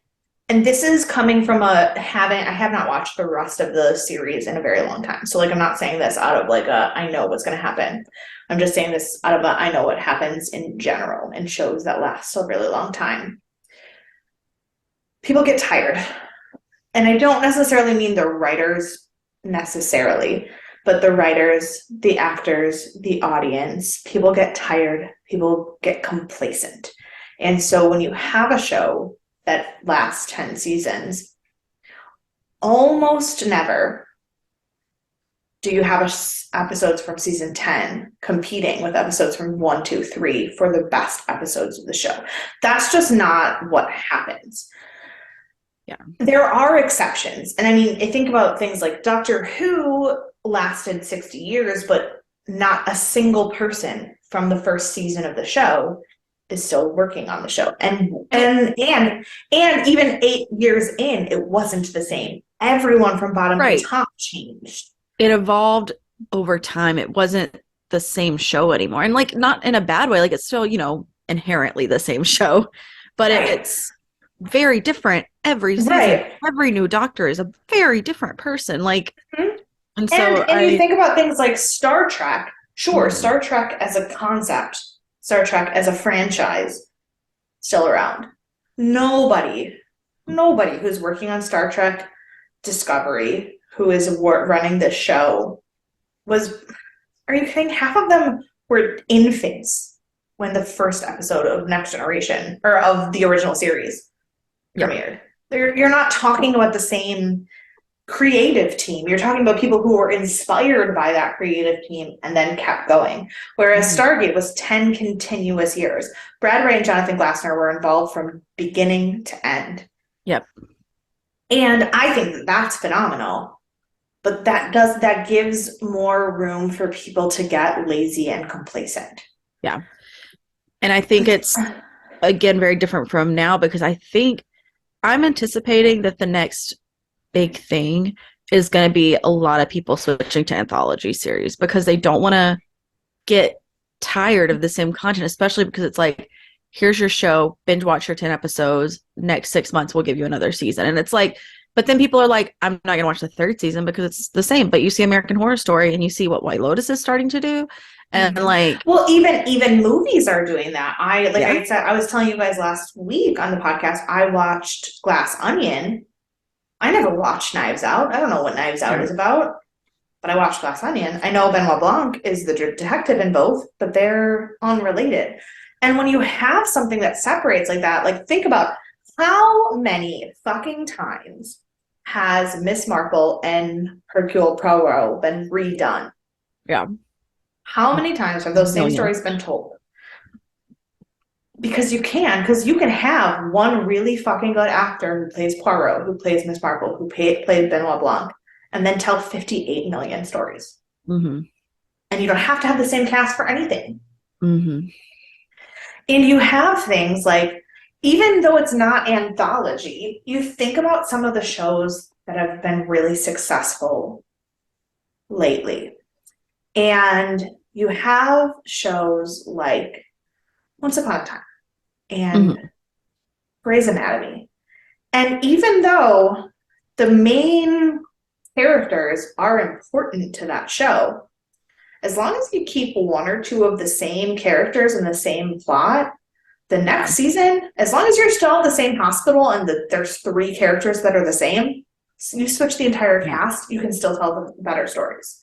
and this is coming from I have not watched the rest of the series in a very long time. So like, I'm not saying this out of like I know what's going to happen. I'm just saying this out of I know what happens in general in shows that last a really long time. People get tired. And I don't necessarily mean the writers necessarily, but the writers, the actors, the audience, people get tired, people get complacent. And so when you have a show that lasts 10 seasons, almost never do you have episodes from season 10 competing with episodes from 1, 2, 3 for the best episodes of the show. That's just not what happens. Yeah. There are exceptions. And I mean, I think about things like Doctor Who lasted 60 years, but not a single person from the first season of the show is still working on the show. And even 8 years in, it wasn't the same. Everyone from bottom to top changed. It evolved over time. It wasn't the same show anymore. And like, not in a bad way, like it's still, inherently the same show, but it's very different every season. Right. Every new Doctor is a very different person. Like, and you think about things like Star Trek. Sure, Star Trek as a concept, Star Trek as a franchise, still around. Nobody who's working on Star Trek Discovery, who is running this show, are you kidding? Half of them were infants when the first episode of Next Generation, or of the original series, premiered. You're not talking about the same creative team. You're talking about people who were inspired by that creative team and then kept going. Whereas Stargate was 10 continuous years. Brad Ray and Jonathan Glassner were involved from beginning to end. Yep. And I think that's phenomenal. But that gives more room for people to get lazy and complacent. Yeah. And I think it's, again, very different from now, because I think I'm anticipating that the next big thing is going to be a lot of people switching to anthology series, because they don't want to get tired of the same content, especially because it's like, here's your show, binge watch your 10 episodes, next 6 months we'll give you another season. And it's like, but then people are like, I'm not going to watch the 3rd season because it's the same. But you see American Horror Story and you see what White Lotus is starting to do. And like, well, even movies are doing that. I said, I was telling you guys last week on the podcast, I watched Glass Onion. I never watched Knives Out. I don't know what Knives Out is about, but I watched Glass Onion. I know Benoit Blanc is the detective in both, but they're unrelated. And when you have something that separates like that, like think about how many fucking times has Miss Marple and Hercule Poirot been redone? Yeah. How many times have those same Million. stories been told? Because you can have one really fucking good actor who plays Poirot, who plays Miss Marple, who played Benoit Blanc, and then tell 58 million stories. Mm-hmm. And you don't have to have the same cast for anything. Mm-hmm. And you have things like, even though it's not anthology, you think about some of the shows that have been really successful lately. And you have shows like Once Upon a Time and Mm-hmm. Grey's Anatomy. And even though the main characters are important to that show, as long as you keep one or two of the same characters in the same plot, the Yeah. next season, as long as you're still at the same hospital and there's three characters that are the same, you switch the entire cast, you can still tell the better stories.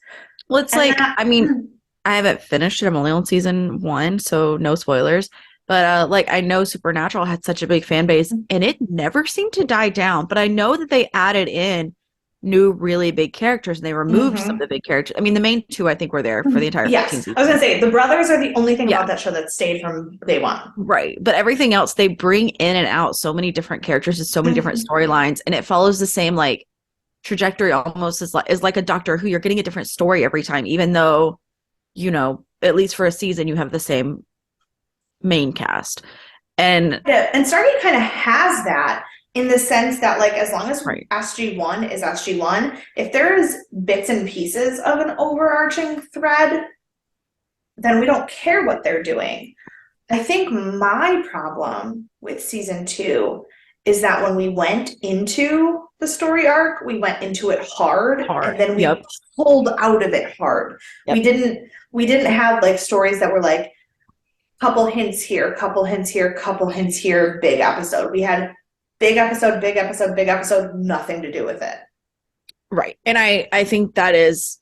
Well, it's And like, that, I mean, I haven't finished it. I'm only on season 1, so no spoilers. But like I know Supernatural had such a big fan base and it never seemed to die down. But I know that they added in new really big characters and they removed some of the big characters. I mean, the main two I think were there for the entire 15 yes, I was seasons. gonna say the brothers are the only thing Yeah, about that show that stayed from day one. right. But everything else they bring in and out so many different characters and so many different storylines, and it follows the same like trajectory almost as like a Doctor Who. You're getting a different story every time, even though at least for a season, you have the same main cast. And Yeah, and Stargate kind of has that in the sense that, like, as long as right. SG1 is SG1, if there's bits and pieces of an overarching thread, then we don't care what they're doing. I think my problem with season 2 is that when we went into the story arc, we went into it hard, and then we Yep. pulled out of it hard. Yep. We didn't have like stories that were like couple hints here, couple hints here, couple hints here, big episode. We had big episode, big episode, big episode, nothing to do with it. Right. And I think that is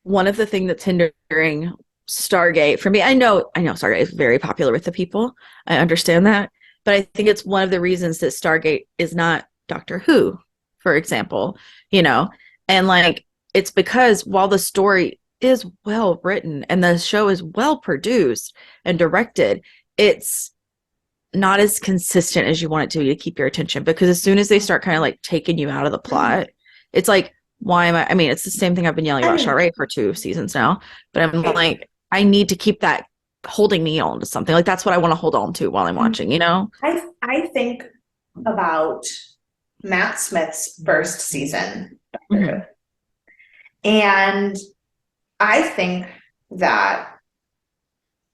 one of the things that's hindering Stargate for me. I know Stargate is very popular with the people. I understand that. But I think it's one of the reasons that Stargate is not Doctor Who, for example, and like it's because while the story is well written and the show is well produced and directed, it's not as consistent as you want it to be to keep your attention, because as soon as they start kind of like taking you out of the plot, it's like, why am I mean, it's the same thing I've been yelling about Charade for 2 seasons now, but I'm like, I need to keep that holding me on to something. Like that's what I want to hold on to while I'm watching, I think about Matt Smith's first season, Doctor Who. And I think that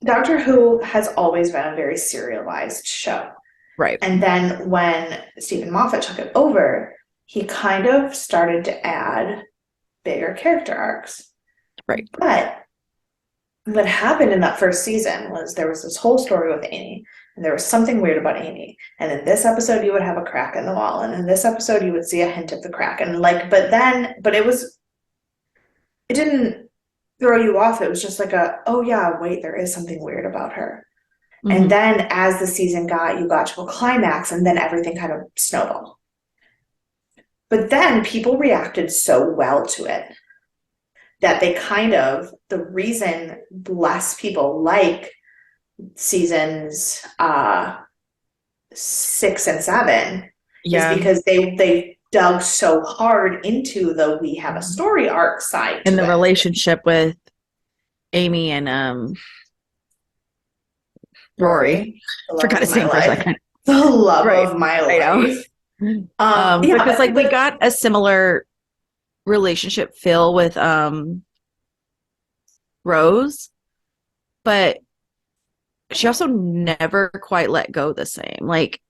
Doctor Who has always been a very serialized show. Right. And then when Stephen Moffat took it over, he kind of started to add bigger character arcs. Right. But what happened in that first season was there was this whole story with Amy, and there was something weird about Amy. And in this episode, you would have a crack in the wall, and in this episode, you would see a hint of the crack. And like, but it didn't throw you off. It was just like oh yeah, wait, there is something weird about her. And then as the season you got to a climax, and then everything kind of snowballed. But then people reacted so well to it that the reason less people like seasons 6 and 7 is because they dug so hard into we have a story arc side and the relationship with Amy and Rory. Forgot his name for a second. The love of my life. Because like we got a similar relationship feel with Rose, but she also never quite let go the same. Like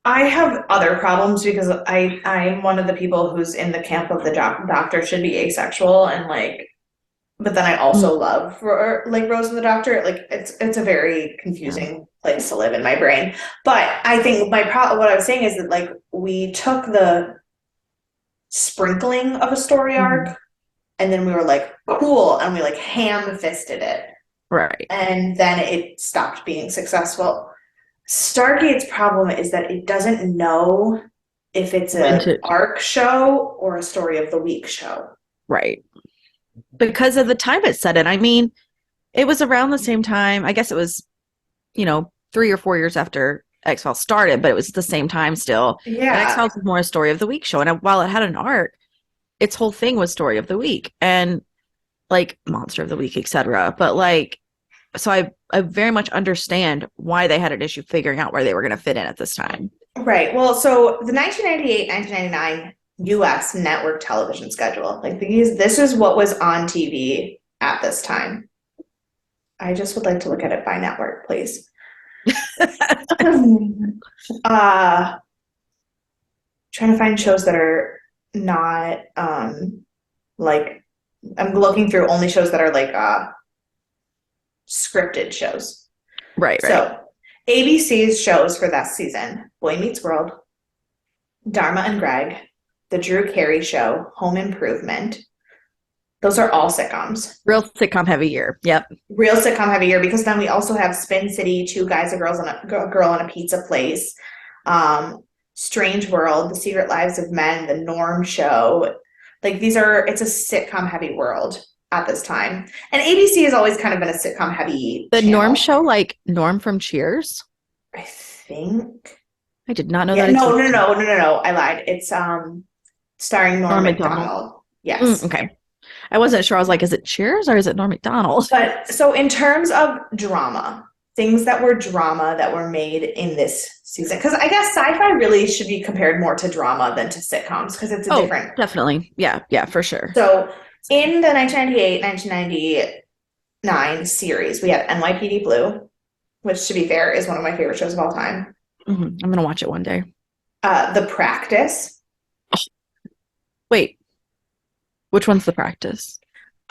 I have other problems because I'm one of the people who's in the camp of the doctor should be asexual, and like, but then I also love like Rose and the Doctor. Like it's a very confusing place to live in my brain. But I think what I was saying is that like we took the sprinkling of a story arc, and then we were like, cool, and we like ham-fisted it. Right. And then it stopped being successful. Stargate's problem is that it doesn't know if it's When a to arc show or a story of the week show. right. Because of the time it's set in. I mean, it was around the same time. I guess it was, 3 or 4 years after X-Files started, but it was the same time still. And Yeah. X-Files was more a story of the week show. And while it had an arc, its whole thing was story of the week and like monster of the week, etc. But like, so I very much understand why they had an issue figuring out where they were going to fit in at this time. Right. Well, so the 1998-1999 US network television schedule, like this is what was on TV at this time. I just would like to look at it by network, please. uh Trying to find shows that are not like I'm looking through only shows that are like scripted shows. Right, right. So ABC's shows for that season: Boy Meets World, Dharma and Greg, The Drew Carey Show, Home Improvement. Those are all sitcoms. Real sitcom heavy year. Yep. Real sitcom heavy year, because then we also have Spin City, Two Guys, a Girl in a Pizza Place, Strange World, The Secret Lives of Men, The Norm Show. Like it's a sitcom heavy world at this time. And ABC has always kind of been a sitcom heavy The Norm channel. show, like Norm from Cheers. I think. I did not know Yeah, that no, existed. I lied. It's starring Norm Norm Macdonald. Macdonald. Yes. Okay. I wasn't sure. I was like, is it Cheers or is it Norm Macdonald? But so in terms of drama, things that were drama that were made in this season, because I guess sci-fi really should be compared more to drama than to sitcoms, because it's a different. Definitely. Yeah, for sure. So in the 1998-1999 series, we have NYPD Blue, which, to be fair, is one of my favorite shows of all time. I'm gonna watch it one day. The Practice. Wait, which one's The Practice?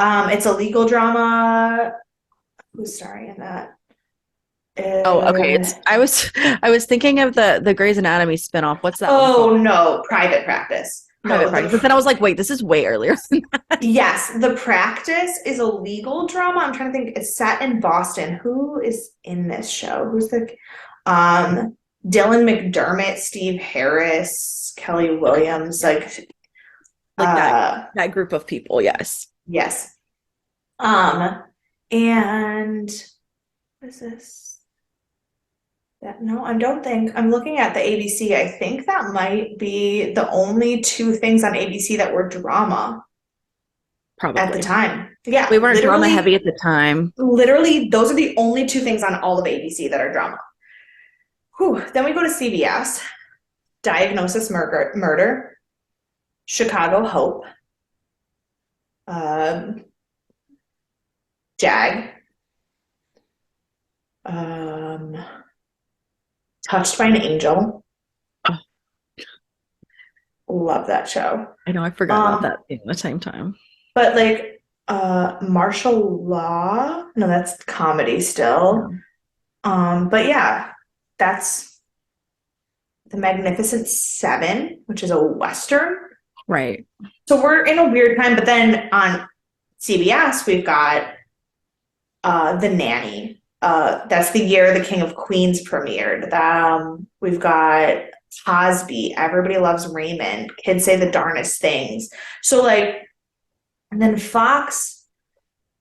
It's a legal drama. Who's starring in that? Okay. I was thinking of the Grey's Anatomy spinoff. What's that one Oh called? no, Private Practice. Private No, Practice. But then I was like, wait, this is way earlier. yes, The Practice is a legal drama. I'm trying to think. It's set in Boston. Who is in this show? Who's the Dylan McDermott, Steve Harris, Kelly Williams, like that group of people, yes. yes. And what is this? No, I don't think. I'm looking at the ABC. I think that might be the only two things on ABC that were drama Probably. at the time. Yeah. We weren't drama heavy at the time. Literally, those are the only two things on all of ABC that are drama. Whew. Then we go to CBS. Diagnosis Murder, Chicago Hope, Jag, Touched by an Angel. Oh. Love that show. I know, I forgot about that in the same time. But like Martial Law, no, that's comedy still. But yeah, that's The Magnificent Seven, which is a Western. Right. So we're in a weird time, but then on CBS, we've got The Nanny. That's the year The King of Queens premiered. We've got Cosby, Everybody Loves Raymond, Kids Say the Darndest Things. So like, and then Fox,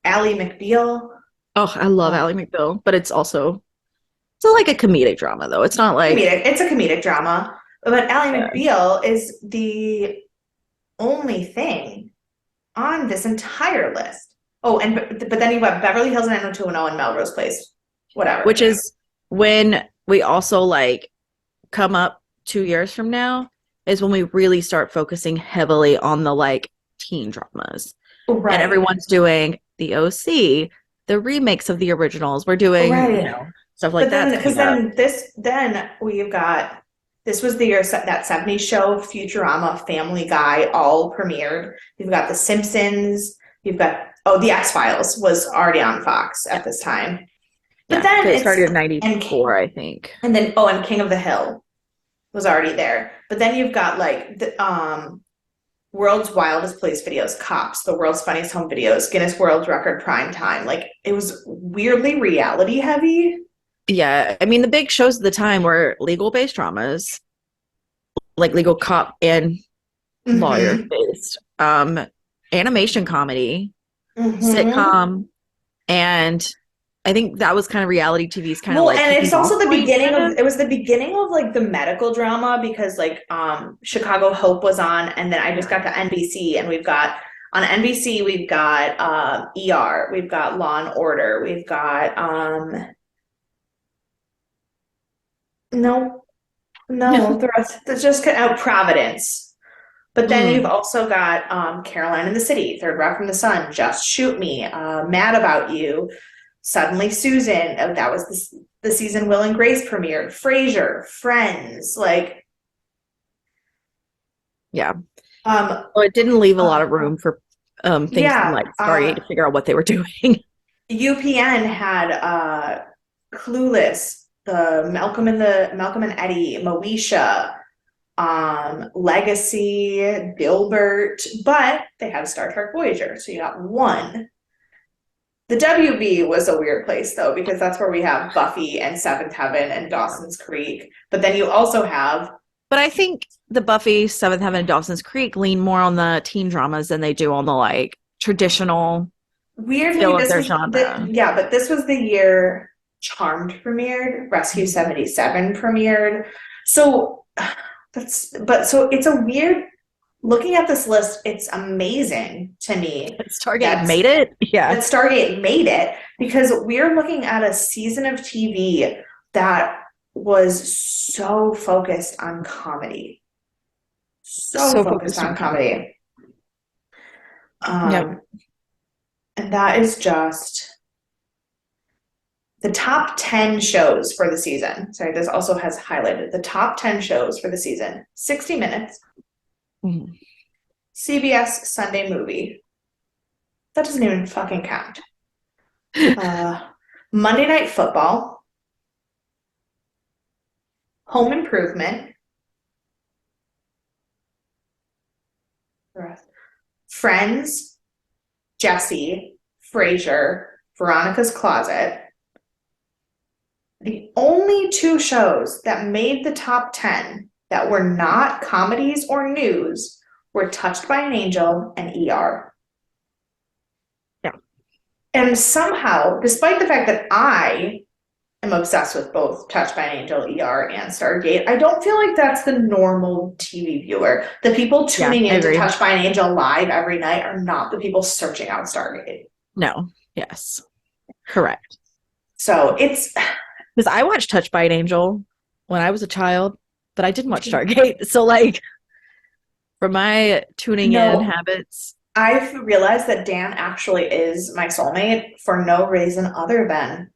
Ally McBeal. Oh, I love Ally McBeal, but it's like a comedic drama though. It's not like it's a comedic drama. But Ally McBeal is the only thing on this entire list. Oh, and but then you have Beverly Hills 90210 and Melrose Place, whatever. Which is when we also like come up 2 years from now is when we really start focusing heavily on the like teen dramas. Right. And everyone's doing the OC, the remakes of the originals. We're doing stuff like that. Because then we've got, this was the year that 70s show, Futurama, Family Guy, all premiered. You've got The Simpsons. You've got The X-Files was already on Fox at this time. But then it started in 94, I think. And then and King of the Hill was already there. But then you've got like the World's Wildest Police Videos, Cops, The World's Funniest Home Videos, Guinness World Record Prime Time. Like it was weirdly reality heavy. Yeah, I mean the big shows at the time were legal-based dramas, like legal cop and lawyer Mm-hmm. based. Animation comedy, Mm-hmm. sitcom, and I think that was kind of reality TV's kind of Well, like and kicking it's also off the point, beginning kind of of. it was the beginning of like the medical drama because like Chicago Hope was on, and then I just got to NBC, and we've got on NBC we've got ER, we've got Law and Order, we've got no, no, the rest there's just Providence. But then you've Mm, also got Caroline in the City, Third Rock from the Sun, Just Shoot Me, Mad About You, Suddenly Susan. Oh, that was the season Will and Grace premiered. Frasier, Friends, like yeah. um Well, it didn't leave a lot uh, of room for things from yeah, like Stargate to figure out what they were doing. UPN had Clueless, the Malcolm and Eddie, Moesha, Legacy, Dilbert, but they had Star Trek Voyager, so you got one. The WB was a weird place though, because that's where we have Buffy and Seventh Heaven and Dawson's Creek. But then you also have But I think the Buffy, Seventh Heaven, and Dawson's Creek lean more on the teen dramas than they do on the like traditional weirdly, feel of this their was the genre. yeah, but this was the year Charmed premiered, Rescue Mhm. 77 premiered. So so it's a weird looking at this list, it's amazing to me Stargate that made it. that Yeah. Stargate made it because we're looking at a season of TV that was so focused on comedy. So So focused focused on on comedy. comedy. Yep. Um, and that is just the top 10 shows for the season. Sorry, this also has highlighted the top 10 shows for the season. 60 Minutes, Mhm. CBS Sunday Movie. That doesn't even fucking count. Uh, Monday Night Football, Home Improvement, Friends, Jesse, Frasier, Veronica's Closet. The only two shows that made the top 10 that were not comedies or news were Touched by an Angel and ER. Yeah. And somehow, despite the fact that I am obsessed with both Touched by an Angel, ER, and Stargate, I don't feel like that's the normal TV viewer. The people Yeah, tuning I into agree. Touched by an Angel live every night are not the people searching out Stargate. No. Yes. Correct. So it's Because I watched Touched by an Angel when I was a child, but I didn't watch Stargate. So like for my tuning in no, habits, I've realized that Dan actually is my soulmate for no reason other than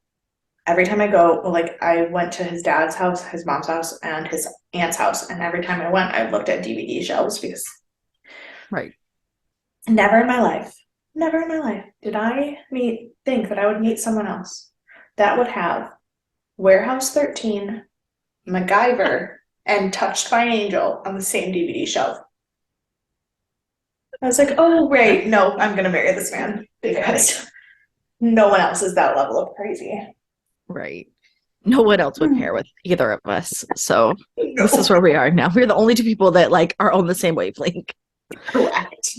every time I go, well, like I went to his dad's house, his mom's house, and his aunt's house, and every time I went, I looked at DVD shelves because right. never in my life, never in my life did I think that I would meet someone else that would have Warehouse 13, MacGyver, and Touched by an Angel on the same DVD shelf. I was like, oh, right, no, I'm gonna marry this man because no one else is that level of crazy. Right. No one else would Hmm. pair with either of us. So this is No, where we are now. We're the only two people that like are on the same wavelength. correct.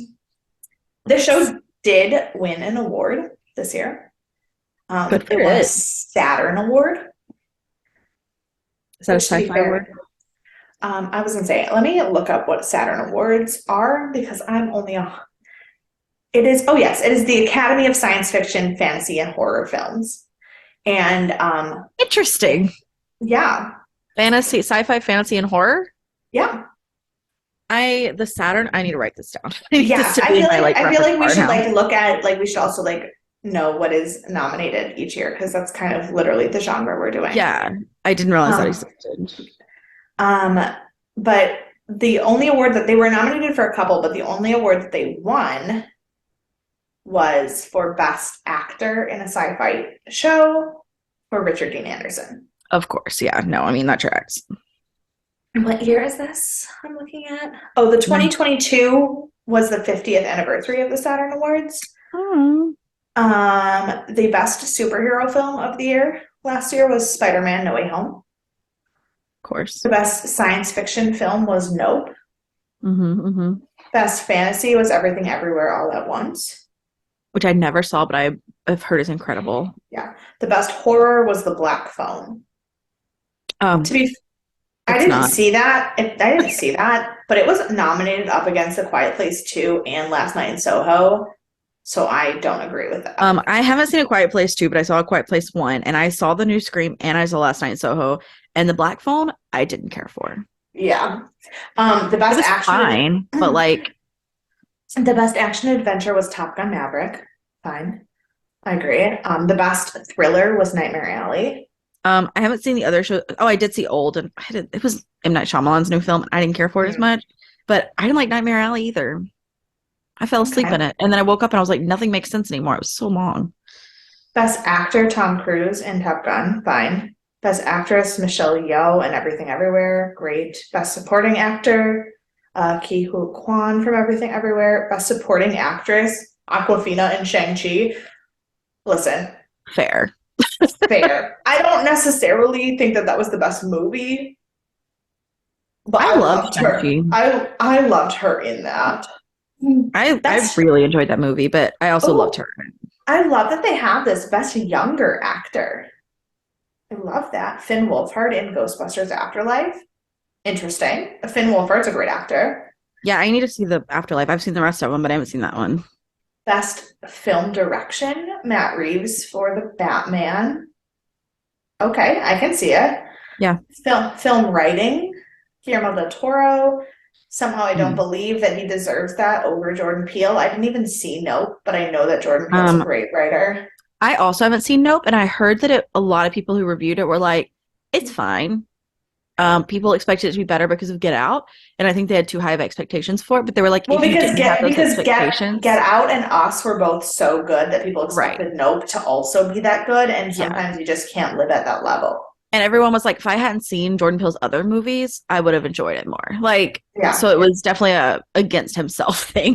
The show did win an award this year. Good for It won a it. Saturn Award, Is that a which to be sci-fi word? fair, I was gonna say, let me look up what Saturn Awards are because I'm only a. It is, oh yes, it is the Academy of Science Fiction, Fantasy, and Horror Films. And Interesting. yeah, Fantasy, sci-fi, fantasy, and horror. yeah. The Saturn. I need to write this down. I need this Yeah, to be in my like I feel like we repertoire should now. like look at like we should also like know what is nominated each year because that's kind of literally the genre we're doing. Yeah, I didn't realize that Um, existed. um, but the only award that they were nominated for a couple, but the only award that they won was for Best Actor in a Sci-Fi Show for Richard Dean Anderson. Of course, yeah. No, I mean that tracks. What year is this I'm looking at? Oh, the Nice. 2022 was the 50th anniversary of the Saturn Awards. Oh, The best superhero film of the year last year was Spider-Man No Way Home. course. The best science fiction film was Nope. Mm-hmm. Best fantasy was Everything Everywhere All at Once. Which I never saw, but I've heard is incredible. Yeah. The best horror was The Black Phone. To be, I It's didn't not. see that. I didn't see that, but it was nominated up against A Quiet Place 2 and Last Night in Soho. So I don't agree with that. I haven't seen A Quiet Place 2, but I saw A Quiet Place 1, and I saw the new Scream, and I saw Last Night in Soho, and the Black Phone, I didn't care for. Yeah. The It best was action fine, but like, the best action adventure was Top Gun Maverick. Fine. I agree. The best thriller was Nightmare Alley. I haven't seen the other show. Oh, I did see Old, and it was M. Night Shyamalan's new film. I didn't care for it as much, but I didn't like Nightmare Alley either. I fell asleep in it, and then I woke up and I was like, nothing makes sense anymore. It was so long. Best actor Tom Cruise in Top Gun. Fine. Best actress Michelle Yeoh in Everything Everywhere. Great. Best supporting actor Ki Hu Kwan from Everything Everywhere. Best supporting actress Aquafina in Shang-Chi. Listen, Fair. fair. I don't necessarily think that was the best movie, but I I loved loved her. Shang-Chi. I loved her in that. I really enjoyed that movie, but I also loved her. I love that they have this best younger actor. I love that. Finn Wolfhard in Ghostbusters Afterlife. Interesting. Finn Wolfhard's a great actor. Yeah, I need to see the Afterlife. I've seen the rest of them, but I haven't seen that one. Best film direction, Matt Reeves for the Batman. Okay, I can see it. Yeah. Film writing, Guillermo del Toro. Somehow I don't believe that he deserves that over Jordan Peele. I didn't even see Nope, but I know that Jordan Peele's a great writer. I also haven't seen Nope, and I heard that a lot of people who reviewed it were like, it's fine. People expected it to be better because of Get Out, and I think they had too high of expectations for it, but they were like, Well, if you because didn't have those expectations. Get Out and Us were both so good that people expected Nope to also be that good, and sometimes you just can't live at that level. And everyone was like, if I hadn't seen Jordan Peele's other movies, I would have enjoyed it more. Like, so it was definitely a against himself thing.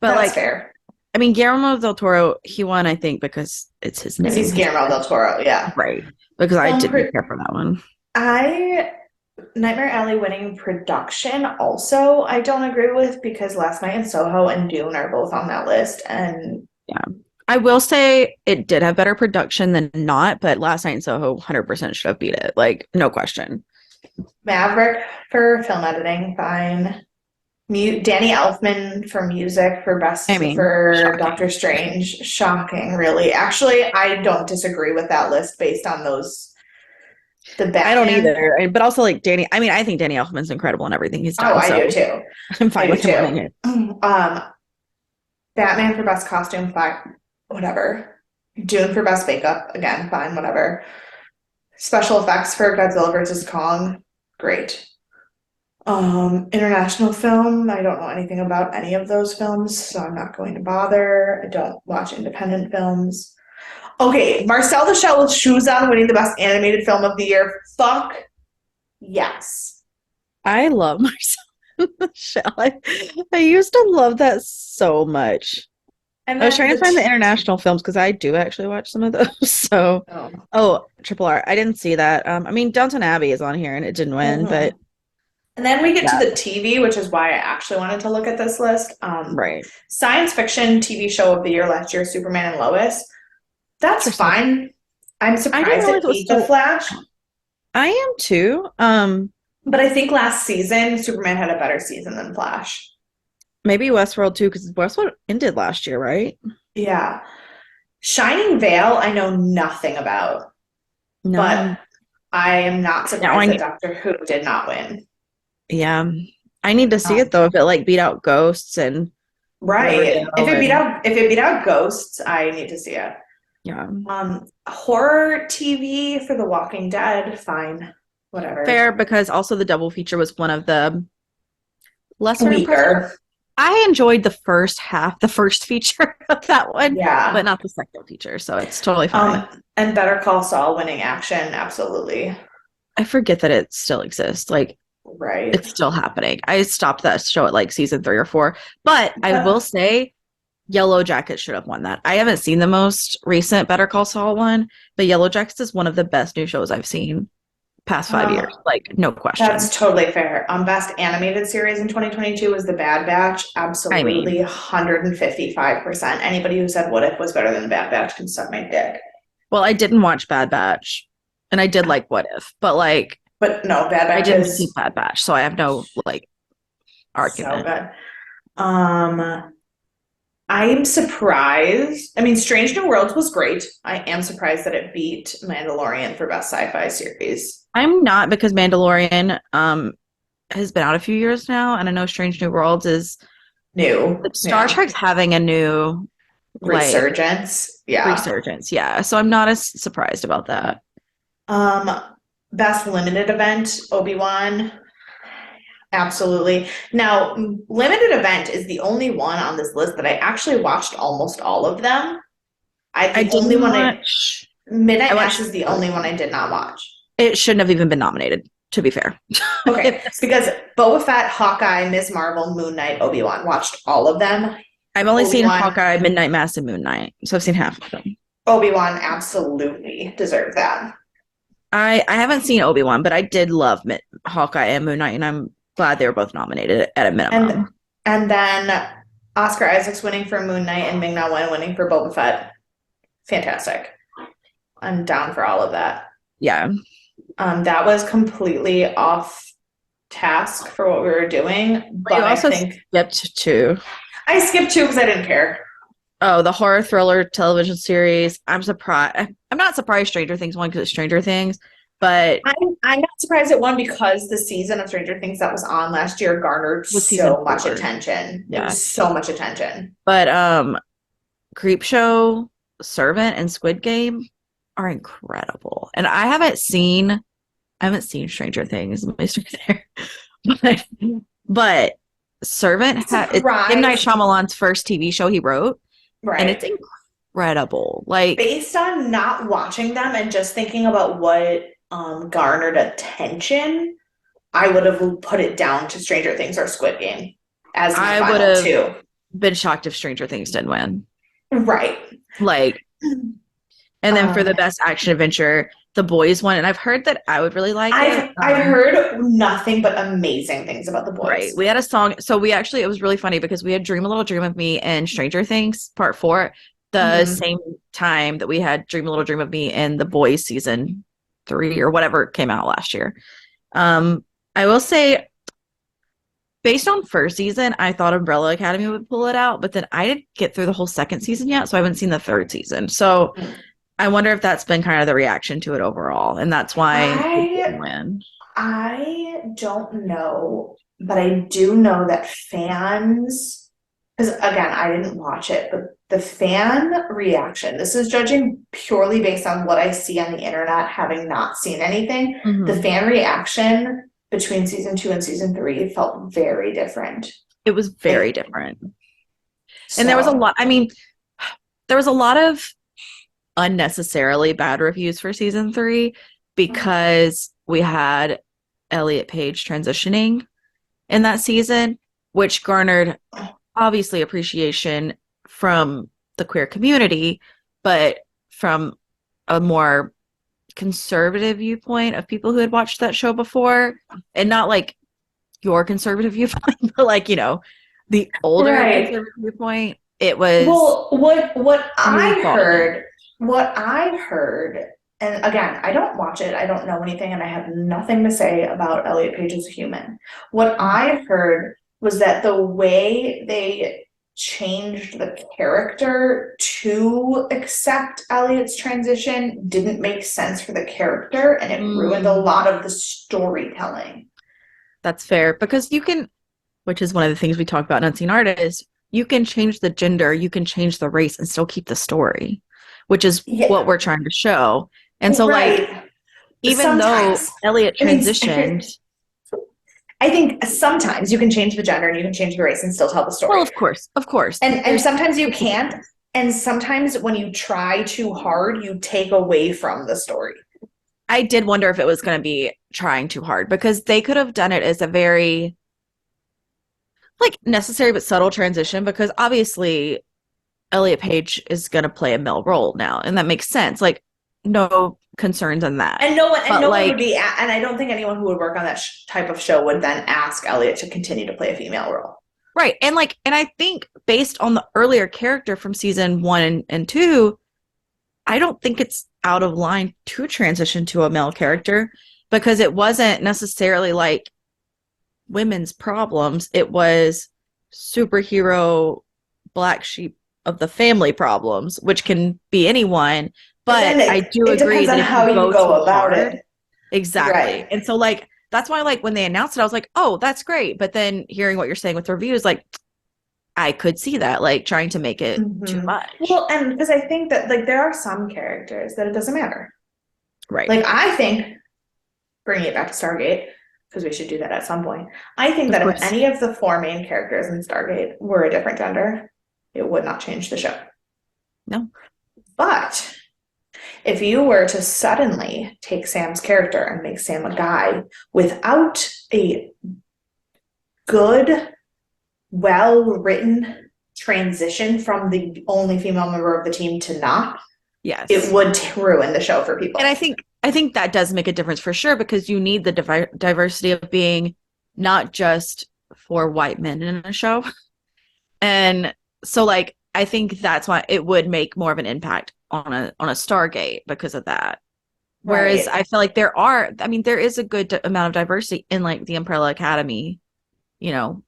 But that's like, fair. I mean, Guillermo del Toro, he won, I think, because it's his name. Because he's Guillermo del Toro, yeah. Right. Because I didn't care for that one. Nightmare Alley winning production also I don't agree with, because Last Night in Soho and Dune are both on that list, and yeah. I will say it did have better production than not, but Last Night in Soho 100% should have beat it. Like, no question. Maverick for film editing, fine. Danny Elfman for music for best for shocking. Doctor Strange. Shocking, really. Actually, I don't disagree with that list based on those. I don't either. But also, like, I think Danny Elfman's incredible in everything he's done. Oh, I do too. I'm fine with him winning it. Batman for best costume, fine, whatever. Dune for best makeup, again, fine, whatever. Special effects for Godzilla vs. Kong, great. International film, I don't know anything about any of those films, so I'm not going to bother. I don't watch independent films. Okay, Marcel the Shell with Shoes On winning the best animated film of the year. Fuck yes. I love Marcel the Shell. I used to love that so much. And I was trying to find the international films because I do actually watch some of those. So, Triple R. I didn't see that. I mean, Downton Abbey is on here and it didn't win, but. And then we get to the TV, which is why I actually wanted to look at this list. Right. Science fiction TV show of the year last year, Superman and Lois. That's fine. I'm surprised it beat The Flash. I am too. But I think last season, Superman had a better season than Flash. Maybe Westworld too, because Westworld ended last year, right? Yeah. Shining Vale, I know nothing about. No. But I am not surprised that Doctor Who did not win. Yeah. I need to see it though, if it like beat out Ghosts and right. If it beat out Ghosts, I need to see it. Yeah. Horror TV for The Walking Dead, fine. Whatever. Fair, because also the double feature was one of the lesser weaker. I enjoyed the first feature of that one, but not the second feature, so it's totally fine. And Better Call Saul winning action, absolutely. I forget that it still exists. Like, right, it's still happening. I stopped that show at like season 3 or 4, but I will say Yellow Jackets should have won that. I haven't seen the most recent Better Call Saul one, but Yellow Jackets is one of the best new shows I've seen. past 5 years. Um, Like, no question. that's totally fair. Best animated series in 2022 was The Bad Batch. I mean, Absolutely 155%. Anybody who said What If was better than The Bad Batch can suck my dick. well, I didn't watch Bad Batch, and I did like What If, but like, But no, Bad I Batch didn't see is Bad Batch, so I have no like so argument. good. Um, I'm surprised. I mean, Strange New Worlds was great. I am surprised that it beat Mandalorian for best sci-fi series. I'm not, because Mandalorian has been out a few years now, and I know Strange New Worlds is New, Star yeah. Trek's having a new like Resurgence, yeah. resurgence. Yeah, so I'm not as surprised about that. Um, Best limited event, Obi-Wan. Absolutely. Now, limited event is the only one on this list that I actually watched almost all of them. I The only didn't one watch. I Midnight Mass watched. is the only one I did not watch. It shouldn't have even been nominated, to be fair. Okay, because Boba Fett, Hawkeye, Ms. Marvel, Moon Knight, Obi-Wan, watched all of them. I've only seen Obi-Wan, Hawkeye, Midnight Mass, and Moon Knight, so I've seen half of them. Obi-Wan absolutely deserved that. I haven't seen Obi-Wan, but I did love Hawkeye and Moon Knight, and I'm glad they were both nominated at a And minimum. and then Oscar Isaac's winning for Moon Knight and Ming-Na Wen winning for Boba Fett. Fantastic. I'm down for all of that. Yeah. That was completely off task for what we were doing, But you but I also think skipped to I skipped two because I didn't care. the horror thriller television series. I'm surprised. I'm not surprised Stranger Things won because it's Stranger Things, but I'm not surprised it won because the season of Stranger Things that was on last year garnered with season so much 4. attention. It Yeah. was so much attention. But Creep Show, Servant, and Squid Game are incredible. And I haven't seen Stranger Things. Let me start there. But, but Servant it's M. Night Surprise, Shyamalan's first TV show he wrote, and it's right? incredible. Like, Based on not watching them and just thinking about what garnered attention, I would have put it down to Stranger Things or Squid Game as my I would final have two. been shocked if Stranger Things didn't win. Right. Like, and then for Um, the best action adventure, The Boys won, and I've heard that I would really like it. I've heard nothing but amazing things about The Right. Boys. We had a song. So it was really funny because we had Dream a Little Dream of Me and Stranger Things Part 4 the Mhm. same time that we had Dream a Little Dream of Me and The Boys season 3 or whatever came out last year. I will say, based on first season, I thought Umbrella Academy would pull it out, but then I didn't get through the whole second season yet, so I haven't seen the third season. So I wonder if that's been kind of the reaction to it overall, and that's why it didn't I win. I don't know, but I do know that fans, because again, I didn't watch it, but the fan reaction, this is judging purely based on what I see on the internet, having not seen anything. The Mhm. fan reaction between season 2 and season 3 felt very different. It was very It, different. And there was a so, lot, I mean, there was a lot of unnecessarily bad reviews for season 3 because we had Elliot Page transitioning in that season, which garnered obviously appreciation from the queer community, but from a more conservative viewpoint of people who had watched that show before, and not like your conservative viewpoint, but like, the older right. conservative viewpoint. It was Well, what really I faulty. heard, what I heard, and again, I don't watch it, I don't know anything, and I have nothing to say about Elliot Page as a human. What I heard was that the way they changed the character to accept Elliot's transition didn't make sense for the character, and it ruined a Mm, lot of the storytelling. that's fair because which is one of the things we talk about in Unseen Artists, you can change the gender, you can change the race and still keep the story, which is Yeah, what we're trying to show. And so, like, right. even though Sometimes. Elliot I mean, transitioned, I think sometimes you can change the gender and you can change the race and still tell the well, story. of course, And there's sometimes you equal can't. chance. And sometimes when you try too hard, you take away from the story. I did wonder if it was going to be trying too hard because they could have done it as a very like necessary but subtle transition because obviously Elliot Page is going to play a male role now, and that makes sense. Like, no concerns in that. And no one, and But no one would like, be, and I don't think anyone who would work on that type of show would then ask Elliot to continue to play a female role. right. And like, and I think based on the earlier character from season one and two, I don't think it's out of line to transition to a male character because it wasn't necessarily like women's problems. It was superhero black sheep of the family problems, which can be anyone. But But then I do it agree depends that on if you how you go too go about hard, it. exactly. Right. And so like that's why like when they announced it, I was like, oh, that's great. But then hearing what you're saying with reviews, like I could see that, like trying to make it too much. Well, and because I think that like there are some characters that it doesn't matter. Right. Like I think, bringing it back to Stargate, because we should do that at some point. I think Of that if course. any of the four main characters in Stargate were a different gender, it would not change the show. No. But if you were to suddenly take Sam's character and make Sam a guy without a good, well written transition from the only female member of the team to not, Yes. it would ruin the show for people. And I think that does make a difference for sure because you need the diversity of being not just for white men in a show. And so like I think that's why it would make more of an impact on a Stargate because of that. Whereas Right. I feel like there is a good amount of diversity in like the Umbrella Academy, you know,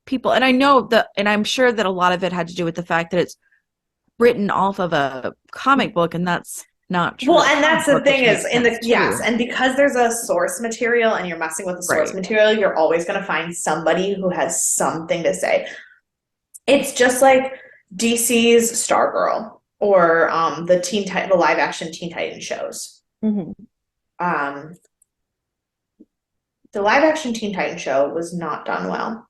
people. And I know that, and I'm sure that a lot of it had to do with the fact that it's written off of a comic book, and that's not true. Well, The and comic that's the book, which thing is makes in the sense yes, too. and because there's a source material and you're messing with the source Right. material, you're always going to find somebody who has something to say. It's just like DC's Stargirl or the live action Teen Titans shows. Mm-hmm. Um, the live action Teen Titans show was not done well.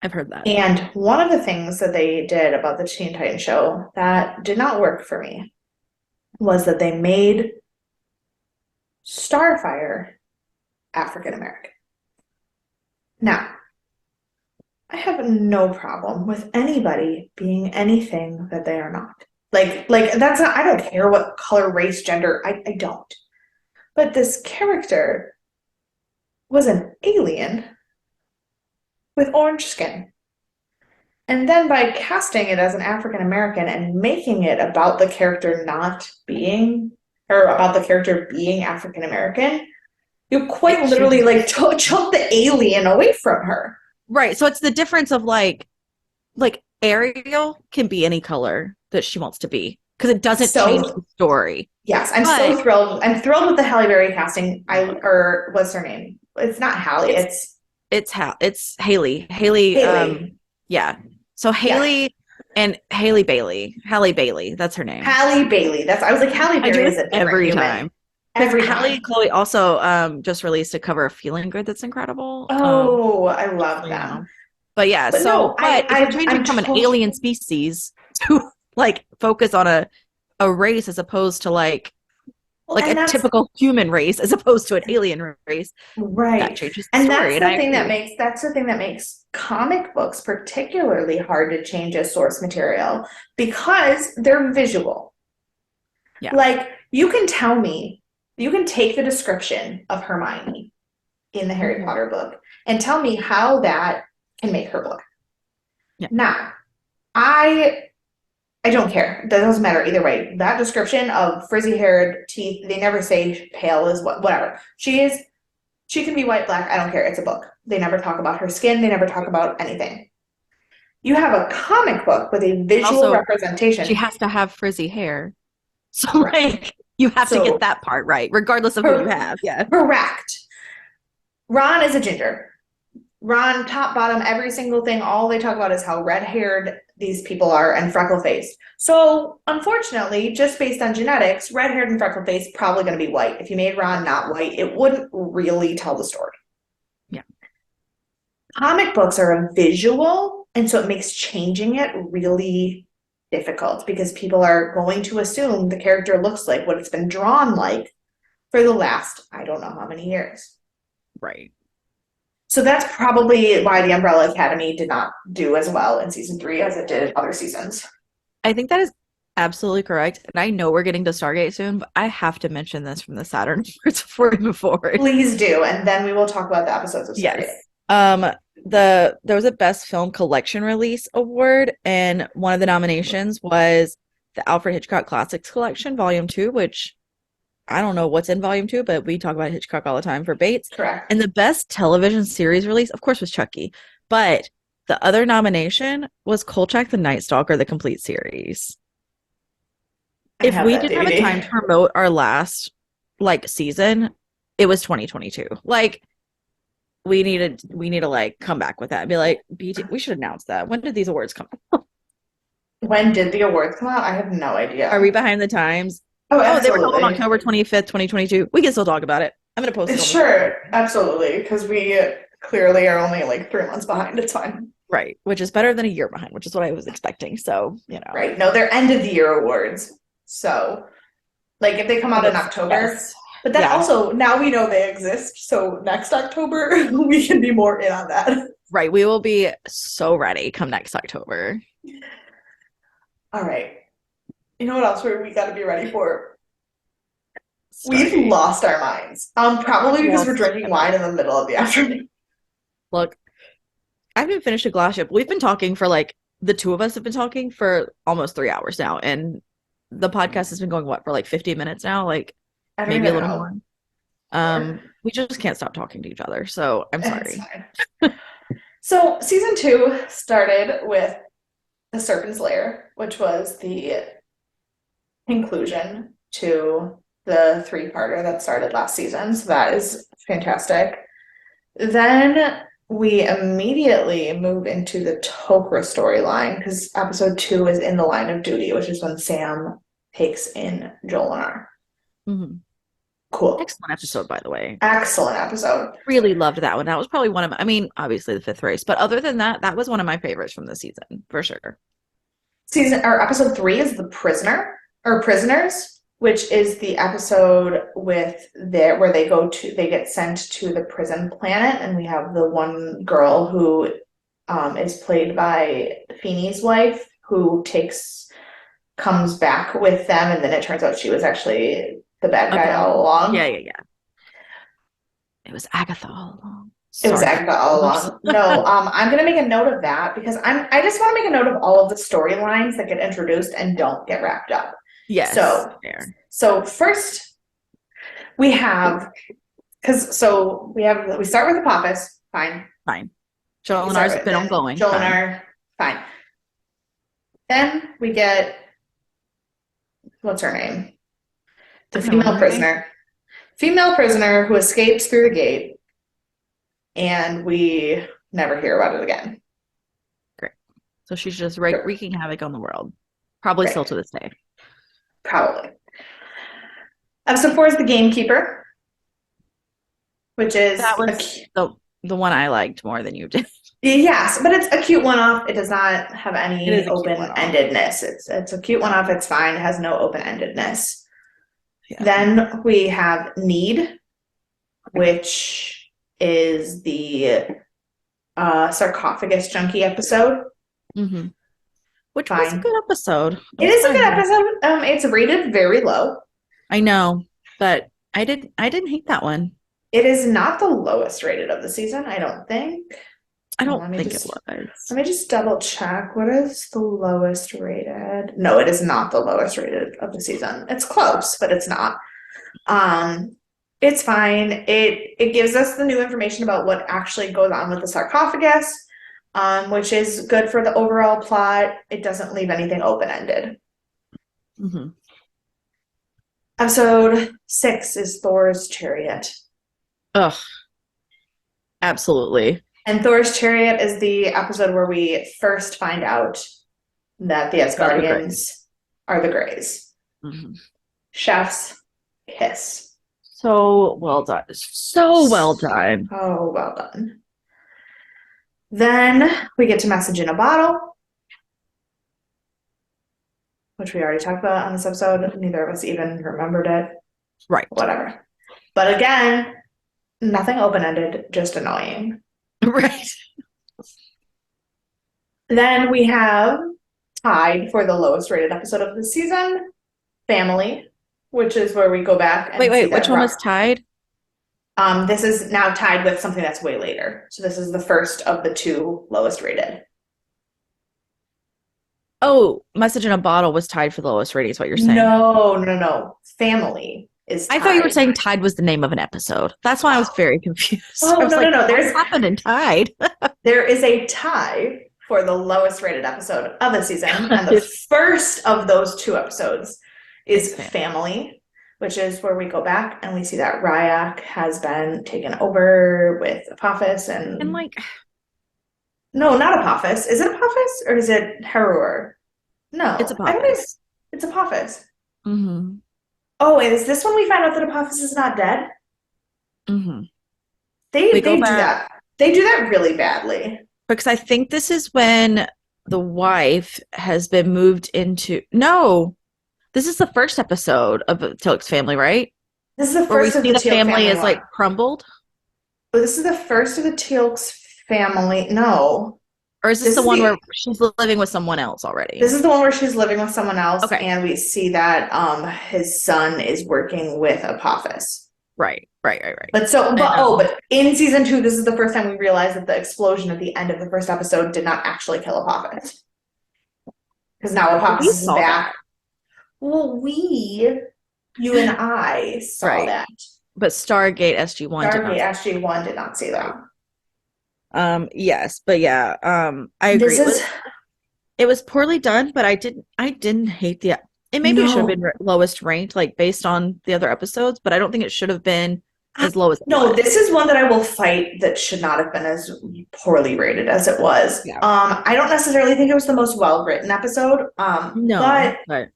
I've heard that. And one of the things that they did about the Teen Titans show that did not work for me was that they made Starfire African American. Now, I have no problem with anybody being anything that they are not. Like that's not, I don't care what color, race, gender, I don't. But this character was an alien with orange skin. And then by casting it as an African American and making it about the character not being, or about the character being African American, you quite It literally changes the like story. took the alien away from her. Right. So it's the difference of like Ariel can be any color that she wants to be because it doesn't change So the story. yes, I'm But so thrilled. I'm thrilled with the Halle Berry casting. Or what's her name? It's not Halle. it's it's Haley. Haley Haley. yeah. So Yeah, Haley and Haley Bailey. Halle Bailey, that's her name. Halle Bailey. That's I was like Halle I do Berry is this a different every human time. Because every Hallie time. and Chloe also just released a cover of Feeling Good that's incredible. Oh, I Just love so you them. know. But yeah, But no, but if you're changing I'm from an totally alien species to like focus on a race as opposed to well, like a and that's typical human race as opposed to an alien race, that right. changes the And story. And I agree. that's the thing that makes comic books particularly hard to change as source material because they're visual. Yeah. Like you can tell me, you can take the description of Hermione in the Harry Mhm. Potter book and tell me how that can make her black. Yeah. Now, I I don't care. That doesn't matter either way. That description of frizzy haired teeth, they never say pale is whatever. She can be white, black, I don't care. It's a book. They never talk about her skin, they never talk about anything. You have a comic book with a visual Also, she representation. has to have frizzy hair. So Correct. like you have to get So that part right, regardless of who you have. Yeah. correct. Ron is a ginger. Ron, top, bottom, every single thing, all they talk about is how red haired these people are and freckle faced. So, unfortunately, just based on genetics, red haired and freckle faced probably going to be white. If you made Ron not white, it wouldn't really tell the story. Yeah. Comic books are a visual, and so it makes changing it really difficult because people are going to assume the character looks like what it's been drawn like for the last, I don't know how many years. Right. So that's probably why the Umbrella Academy did not do as well in season 3 as it did in other seasons. I think that is Absolutely correct. And I know we're getting to Stargate soon, but I have to mention this from the Saturn before we move forward. Please do, and then we will talk about the episodes of Yes. Stargate. There was a Best Film Collection Release award, and one of the nominations was the Alfred Hitchcock Classics Collection, Volume 2, which I don't know what's in Volume 2, but we talk about Hitchcock all the time for Bates. Correct. And the Best Television Series Release, of course, was Chucky. But the other nomination was Kolchak the Night Stalker, the complete series. I If have we that didn't have a time DVD. to promote our last season, it was 2022. Like we need to like come back with that and be like, BT, we should announce that. When did these awards come out? When did the awards come out? I have no Are we idea. behind the times? Oh, Oh, they were held on absolutely. October 25th, 2022. We can still talk about it. I'm gonna post it on the story. Sure, absolutely, because we clearly are only like 3 months behind. It's fine. Right, which is better than a year behind, which is what I was expecting. So, Right. No, they're end of the year awards. So, like if they come out in October, yes. but then Yeah, also now we know they exist. So next October we can be more in on that. right. We will be so ready come next October. All right. You know what else we got to be ready for? We've Stargate. lost our minds. Probably because we're Lost drinking wine in everything. the middle of the afternoon. Look, I haven't finished a glass yet. We've been talking for the two of us have been talking for almost 3 hours now, and the podcast has been going what for 15 minutes now, I don't maybe a even little know. more. Sure. We just can't stop talking to each other, so I'm It's sorry. fine. So season 2 started with the Serpent's Lair, which was the conclusion to the three-parter that started last season. So that is fantastic. Then we immediately move into the Tok'ra storyline because episode 2 is in the line of duty, which is when Sam takes in Jolinar. Mhm. Cool. Excellent episode, by the way. Excellent episode. Really loved that one. That was probably one of my, I mean, obviously the fifth race, but other than that, that was one of my favorites from the season for sure. Season or episode 3 is the prisoner or prisoners, which is the episode with their where they get sent to the prison planet, and we have the one girl who is played by Feeney's wife who comes back with them, and then it turns out she was actually the bad guy Okay. all along. Yeah, yeah, yeah. It was Agatha all along. It was Sorry. Agatha all along. No, I'm gonna make a note of that because I just want to make a note of all of the storylines that get introduced and don't get wrapped up. Yes. So, Fair. so first we have we start with the Pappas, fine. Fine. We start Jolinar's with been then ongoing. Fine. Jolinar, fine. Then we get what's her name? The I don't know, female what's her name? prisoner. Female prisoner who escapes through the gate, and we never hear about it again. Great. So she's just Sure. wreaking havoc on the world. Probably still Right. to this day. Probably. Episode 4 is the Gamekeeper, which is That was the one I liked more than you did. yes, but it's a cute one-off. It does not have It any is a cute one-off. open-endedness. It's a cute one-off. It's fine. It has no open-endedness. Yeah. Then we have Need, which is the sarcophagus junkie episode. Mm-hmm. Which was a Fine. good episode. It is a good fine. episode. It's rated very low. I know, but I didn't hate that one. It is not the lowest rated of the season, I don't think. I don't Let me think just- it was. Let me just double check. What is the lowest rated? No, it is not the lowest rated of the season. It's close, but it's not. It's fine. It gives us the new information about what actually goes on with the sarcophagus, which is good for the overall plot. It doesn't leave anything open-ended. Mm-hmm. Episode 6 is Thor's Chariot. Ugh. Absolutely. And Thor's Chariot is the episode where we first find out that the Asgardians are the Greys. Mm-hmm. Chef's kiss. So well done. So well done. Oh, well done. Then we get to Message in a Bottle, which we already talked about on this episode. Neither of us even remembered it. Right. Whatever. But again, nothing open-ended, just annoying. Right. Then we have tied for the lowest rated episode of the season, Family, which is where we go back and see Wait, which that one was tied? this is now tied with something that's way later. So this is the first of the two lowest rated. Oh, Message in a Bottle was tied for the lowest rating, is what you're saying. No. Family is I thought you were tied. saying Tide was the name of an episode. That's why I was very confused. Oh, I was like, no. what happened in Tide? There is a tie for the lowest rated episode of the season. And the first of those two episodes is Family, which is where we go back and we see that Ryak has been taken over with Apophis And like, no, not Apophis. Is it Apophis or is it Heror? No, it's I don't think Apophis. it's Apophis. Mm-hmm. Oh, is this when we find out that Apophis is not dead? Mm-hmm. They go do back that. They do that really badly. because I think this is when the wife has been moved into. No, this is the first episode of Tilk's Family, right? This is the Where we first of see the the Teal'c family is one. like crumbled. But this is the first of the Teal'c's family. No. Or is this This the is one the- where she's living with someone else already? This is the one where she's living with someone else, Okay. and we see that his son is working with Apophis. Right. But in season 2, this is the first time we realize that the explosion at the end of the first episode did not actually kill Apophis. Because now Apophis is back. Well, you and I saw that. But Stargate SG-1 did not. Stargate SG-1 did not see that. Yes, but yeah, I agree. It was poorly done, but I didn't hate the. It maybe should have been lowest ranked, like based on the other episodes, but I don't think it should have been as low as it was. This is one that I will fight that should not have been as poorly rated as it was. Yeah. I don't necessarily think it was the most well-written episode. No, but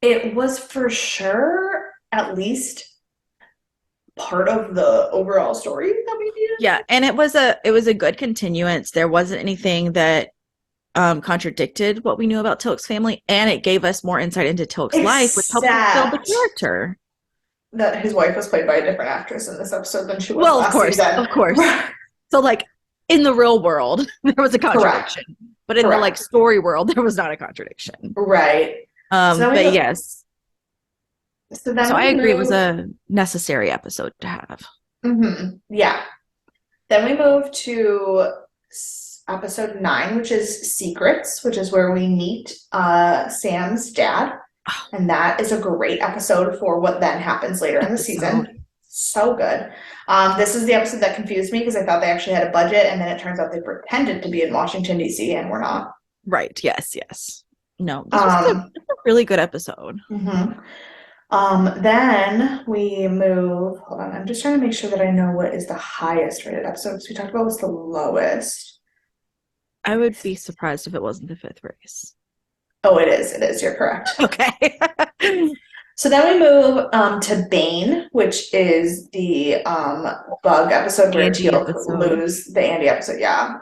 it was for sure at least part of the overall story that we needed. Yeah, and it was a good continuance. There wasn't anything that contradicted what we knew about Tilk's family, and it gave us more insight into Tilk's life, which helped us build the character. That his wife was played by a different actress in this episode than she was last season. Of course. So, like, in the real world, there was a contradiction. Correct. But in the, like, story world, there was not a contradiction. Right. But yes. So I agree it was a necessary episode to have. Mm-hmm. Yeah. Then we move to episode 9, which is Secrets, which is where we meet Sam's dad. And that is a great episode for what then happens later in the season. So good. This is the episode that confused me because I thought they actually had a budget, and then it turns out they pretended to be in Washington, D.C., and we're not. Right. Yes. No, this was a really good episode. Mm-hmm. Then we move. Hold on, I'm just trying to make sure that I know what is the highest rated episode, because we talked about what's the lowest. I would be surprised if it wasn't the 5th race. Oh, it is. You're correct. Okay. So then we move to Bane, which is the bug episode where Teal'c lose the Andy episode. Yeah.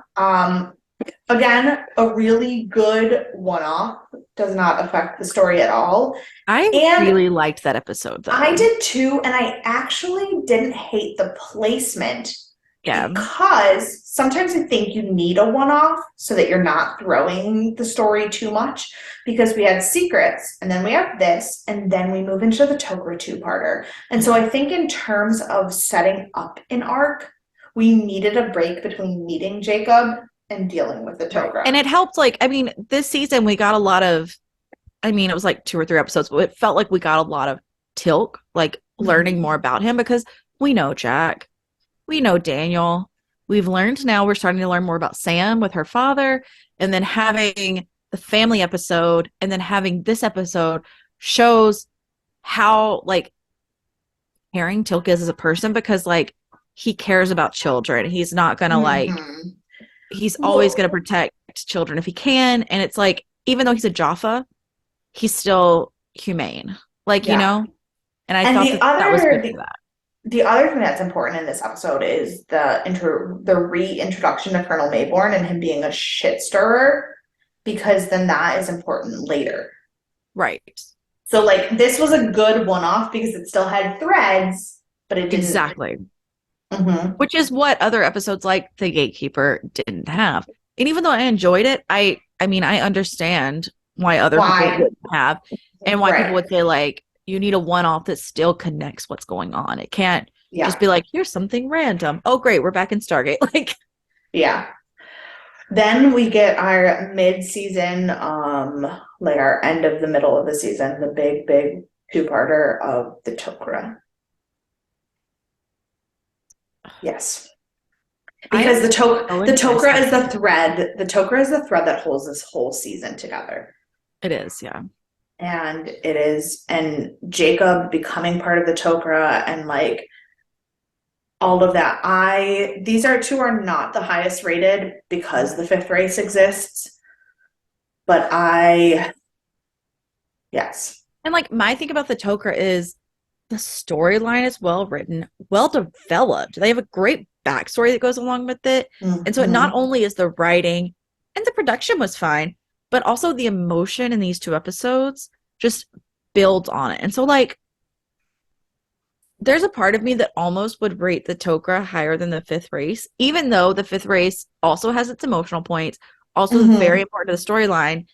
Again, a really good one-off. Does not affect the story at all. I really liked that episode, though. I did too, and I actually didn't hate the placement. Yeah. Because sometimes I think you need a one-off so that you're not throwing the story too much. Because we had Secrets, and then we have this, and then we move into the Tok'ra two-parter. And so I think in terms of setting up an arc, we needed a break between meeting Jacob and dealing with the Tok'ra. And it helped, like, I mean, this season we got a lot of, I mean, it was like 2 or 3 episodes, but it felt like we got a lot of Teal'c, like learning more about him, because we know Jack. We know Daniel. We've learned now, we're starting to learn more about Sam with her father, and then having the family episode and then having this episode shows how, like, caring Teal'c is as a person, because, like, he cares about children. He's not gonna like, he's always gonna protect children if he can. And it's like, even though he's a Jaffa, he's still humane, like, you know. And I thought that was good for that. The other thing that's important in this episode is the reintroduction of Colonel Mayborn and him being a shit stirrer, because then that is important later. Right. So, like, this was a good one-off because it still had threads, but it didn't. Exactly. Which is what other episodes like The Gatekeeper didn't have. And even though I enjoyed it, I mean, I understand why other people Why? wouldn't have, and why people Right. would say like you need a one-off that still connects what's going on. It can't just Yeah. be like, here's something random. Oh, great, we're back in Stargate. Like, Yeah. Then we get our mid-season, like our end of the middle of the season, the big, big two-parter of the Tok'ra. Yes. I Because am so The Tok'ra invested. is the thread. The Tok'ra is the thread that holds this whole season together. It is, yeah. And it is, and Jacob becoming part of the Tok'ra and like all of that. These are two are not the highest rated because the fifth race exists, but yes. And like my thing about the Tok'ra is the storyline is well written, well developed. They have a great backstory that goes along with it. And so it not Mm-hmm. only is the writing and the production was fine, but also the emotion in these two episodes just builds on it. And so like there's a part of me that almost would rate the Tok'ra higher than the fifth race, even though the fifth race also has its emotional points, also very Mm-hmm. important to the storyline.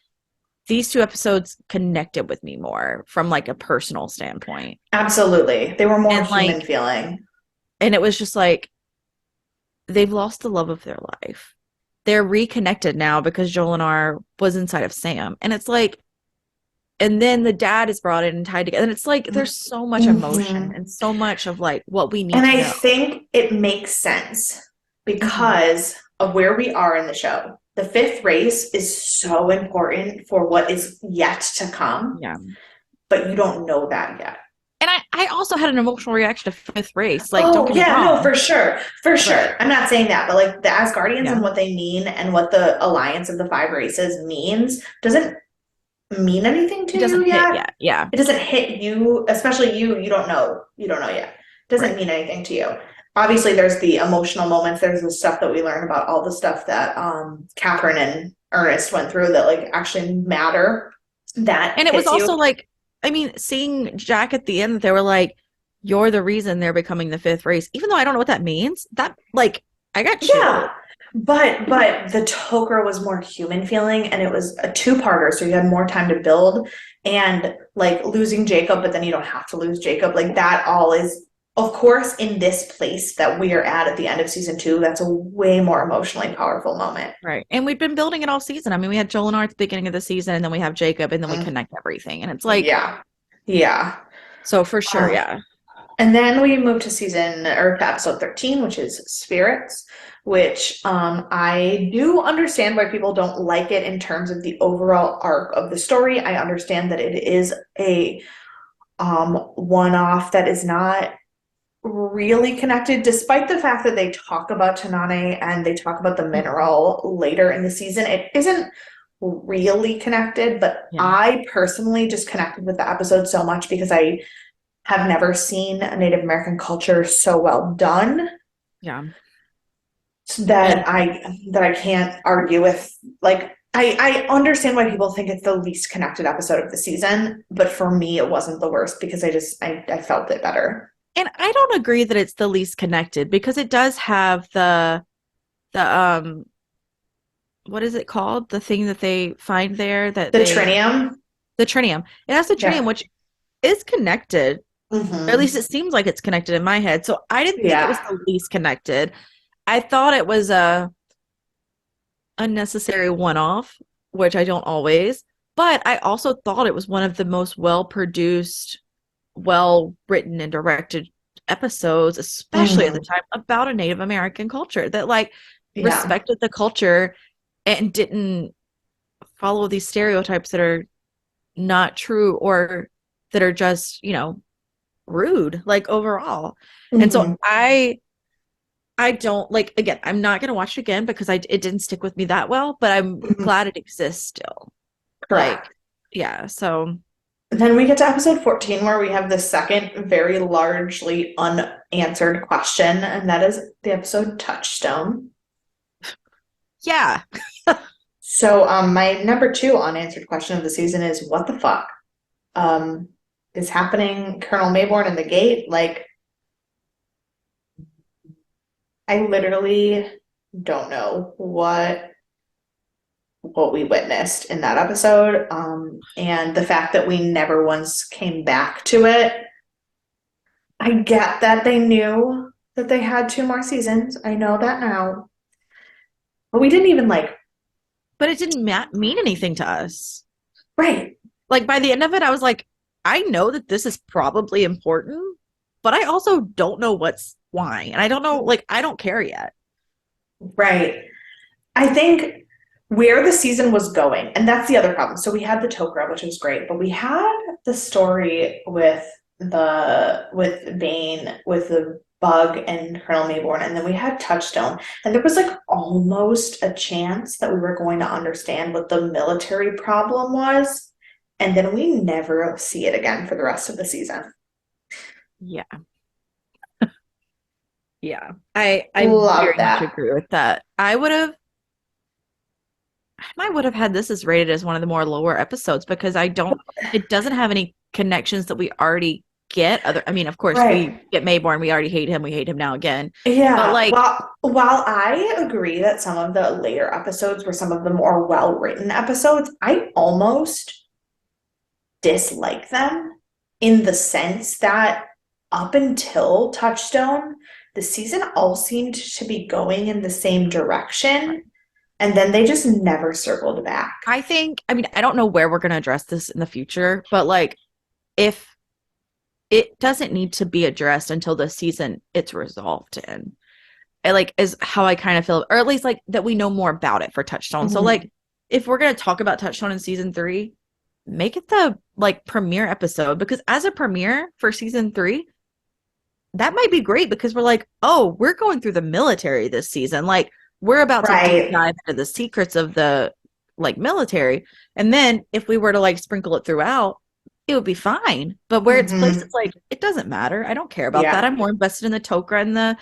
These two episodes connected with me more from like a personal standpoint. Absolutely. They were more And human like, feeling. and it was just like they've lost the love of their life. They're reconnected now because Jolinar was inside of Sam. And it's like, and then the dad is brought in and tied together. And it's like there's so much emotion Mm-hmm. and so much of like what we need And to I know. think it makes sense Mm-hmm. because of where we are in the show. The fifth race is so important for what is yet to come, Yeah. but you don't know that yet. And I also had an emotional reaction to fifth race. Like, don't Oh, get me yeah, no, wrong. for sure. For But sure. I'm not saying that, but like the Asgardians yeah, and what they mean and what the alliance of the five races means doesn't mean anything to it you doesn't hit yet. yet. Yeah. It doesn't hit you, especially you, you don't know. You don't know yet. It doesn't Right. mean anything to you. Obviously, there's the emotional moments, there's the stuff that we learn about all the stuff that Catherine and Ernest went through that like actually matter. That And it was hits you. also like, I mean, seeing Jack at the end, they were like, you're the reason they're becoming the fifth race. Even though I don't know what that means, that like I got Yeah. chills. But the Toker was more human feeling and it was a two-parter, so you had more time to build and like losing Jacob, but then you don't have to lose Jacob. Like that all is of course in this place that we are at the end of season two, that's a way more emotionally powerful moment. Right. And we've been building it all season. I mean, we had Jolinar at the beginning of the season, and then we have Jacob, and then we Mm, connect everything. And it's like, yeah. Yeah. so for sure, Uh, yeah. And then we move to season or to episode 13, which is spirits, which I do understand why people don't like it in terms of the overall arc of the story. I understand that it is a one-off that is not really connected, despite the fact that they talk about Tanane and they talk about the Mhm. mineral later in the season. It isn't really connected, but Yeah. I personally just connected with the episode so much because I have never seen a Native American culture so well done Yeah. And that I can't argue with. Like I understand why people think it's the least connected episode of the season, but for me it wasn't the worst because I felt it better. and I don't agree that it's the least connected because it does have the what is it called? The thing that they find there that The they trinium, the trinium. It has the trinium, yeah. which is connected. Or at least Hmm. it seems like it's connected in my head. So I didn't think it was Yeah. the least connected. I thought it was a unnecessary one-off, which I don't always, but I also thought it was one of the most well-produced, well-written and directed episodes, especially at the Hmm. time, about a Native American culture that like Yeah. respected the culture and didn't follow these stereotypes that are not true or that are just, rude, like overall. And so Hmm. I don't like again, I'm not gonna watch it again because it didn't stick with me that well, but I'm Hmm. glad it exists still. Like, Correct. yeah, so Then we get to episode 14 where we have the second very largely unanswered question, and that is the episode Touchstone. yeah. So, my number two unanswered question of the season is what the fuck um is happening, Colonel Mayborn in the gate? Like, I literally don't know what. what we witnessed in that episode. And the fact that we never once came back to it. I get that they knew that they had two more seasons. I know that now. But we didn't even like, But it didn't mean anything to us. right. Like by the end of it, I was like, I know that this is probably important, but I also don't know what's why. And I don't know, like, I don't care yet. Right. I think where the season was going, and that's the other problem. So we had the Tok'ra, which was great, but we had the story with Bane, with the Bug and Colonel Mayborn, and then we had Touchstone, and there was like almost a chance that we were going to understand what the military problem was, and then we never see it again for the rest of the season. Yeah. Yeah. I Love very much that. agree with that. I might would have had this as rated as one of the more lower episodes because it doesn't have any connections that we already get. I mean, of course, we Right. get Mayborn, we already hate him, we hate him now again. But Yeah. like, While I agree that some of the later episodes were some of the more well-written episodes, I almost dislike them in the sense that up until Touchstone, the season all seemed to be going in the same direction, and then they just never circled back. I mean, I don't know where we're going to address this in the future, but like, if it doesn't need to be addressed until the season it's resolved in. It like is how I kind of feel, or at least like that we know more about it for Touchstone. So Mhm. like if we're gonna talk about Touchstone in season 3, make it the like premiere episode because as a premiere for season 3, that might be great because we're like, oh, we're going through the military this season. Like we're about to deep Right. dive into the secrets of the like military. And then if we were to like sprinkle it throughout, it would be fine. But where it's placed, Hmm. it's like it doesn't matter. I don't care about that. Yeah. I'm more invested in the Tok'ra and the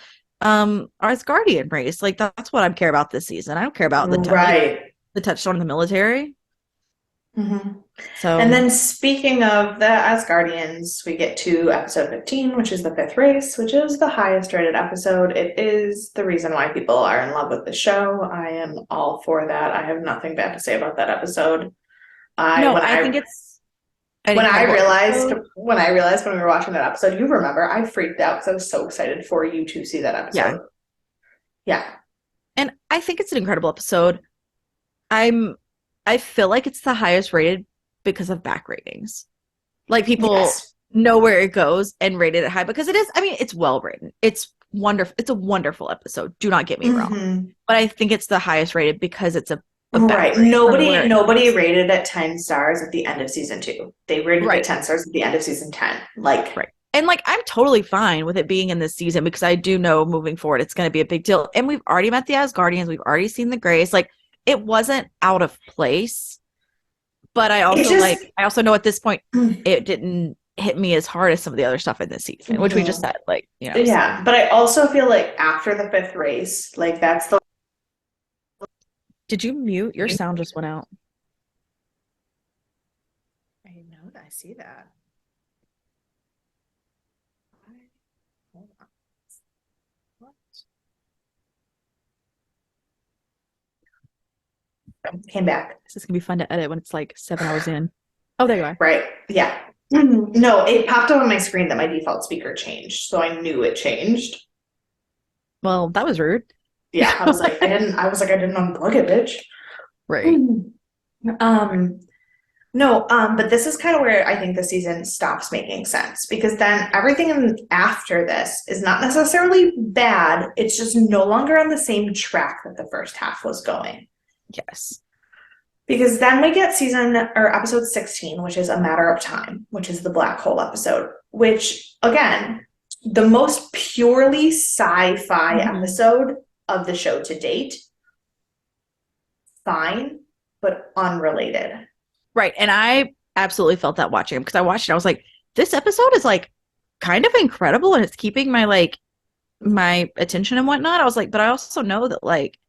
Asgardian race. Like that's what I care about this season. I don't care about like Right. the touchstone in the military. Hmm. And So then speaking of the Asgardians, we get to episode 15, which is the fifth race, which is the highest rated episode. It is the reason why people are in love with the show. I am all for that. I have nothing bad to say about that episode. I no, I think it's an when I incredible realized episode. when we were watching that episode, you remember I freaked out because I was so excited for you to see that Yeah. episode. Yeah. And I think it's an incredible episode. I'm I feel like it's the highest rated because of back ratings. Like people Yes. know where it goes and rated it high because it is, I mean, it's well written. It's wonderful. It's a wonderful episode. Do not get me wrong. Hmm. But I think it's the highest rated because it's a back Right. rate from where it Nobody goes. rated it 10 stars at the end of season 2. They rated it Right. 10 stars at the end of season 10. Like, Right. And like I'm totally fine with it being in this season because I do know moving forward it's going to be a big deal. And we've already met the Asgardians, we've already seen the Grace. Like it wasn't out of place, but it's just I also know at this point it didn't hit me as hard as some of the other stuff in this season, which we just Mhm. said, like, so Yeah, but I also feel like after the fifth race, like that's the did you mute? Your sound just went out. I know that I see that. Hold on. What? Came back. This is gonna be fun to edit when it's like 7 hours in. Oh, there you are. Right. Yeah. No, it popped up on my screen that my default speaker changed, so I knew it changed. Well, that was rude. Yeah, I didn't unplug it, bitch. Right. Um, no, but this is kind of where I think the season stops making sense because then after this is not necessarily bad. It's just no longer on the same track that the first half was going. Yes. Because then we get season or episode 16, which is A Matter of Time, which is the black hole episode, which again, the most purely sci-fi Mhm. episode of the show to date. Fine, but unrelated. Right. And I absolutely felt that watching him because I watched it. I was like, this episode is like kind of incredible and it's keeping my attention and whatnot. I was like, but I also know that like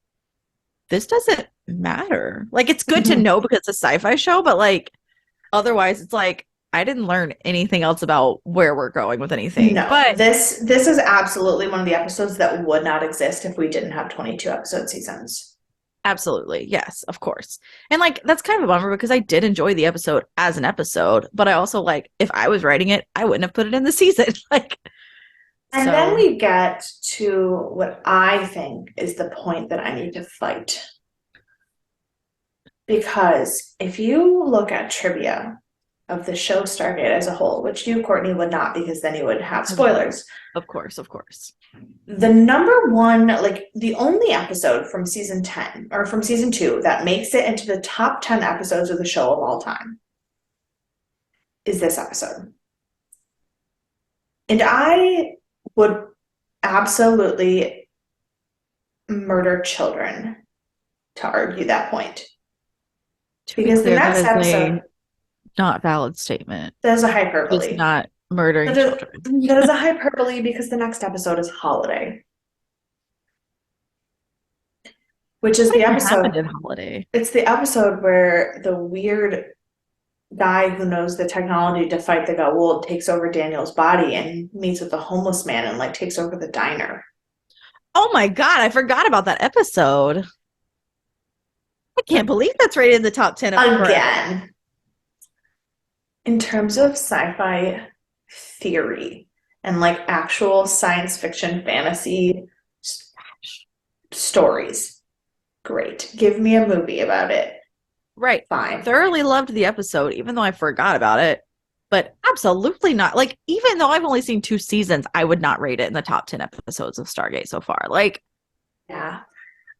this doesn't matter. Like it's good to Mhm. know because it's a sci-fi show, but like otherwise it's like I didn't learn anything else about where we're going with anything. No, But this is absolutely one of the episodes that would not exist if we didn't have 22 episode seasons. Absolutely. Yes, of course. And like that's kind of a bummer because I did enjoy the episode as an episode, but I also like if I was writing it, I wouldn't have put it in the season. Like And then so we get to what I think is the point that I need to fight. Because if you look at trivia of the show Stargate as a whole, which you, Courtney, would not because then you would have spoilers. of course, of course. The number one, like the only episode from season 10 or from season 2 that makes it into the top 10 episodes of the show of all time is this episode. And I would absolutely murder children to argue that point. To be Because the clear, that next is episode, a not valid statement. that is a It's hyperbole. not murdering That is, children. that is a hyperbole because the next episode is Holiday, which is What the even happened episode. in Holiday? It's the episode where the weird guy who knows the technology to fight the Goa'uld takes over Daniel's body and meets with the homeless man and like takes over the diner. Oh my God, I forgot about that episode. I can't believe that's rated in the top 10 of forever. Again, in terms of sci-fi theory and like actual science fiction fantasy stories, great. Give me a movie about it. Right. Fine. Thoroughly loved the episode, even though I forgot about it. But absolutely not. Like, even though I've only seen 2 seasons, I would not rate it in the top 10 episodes of Stargate so far. Like, Yeah.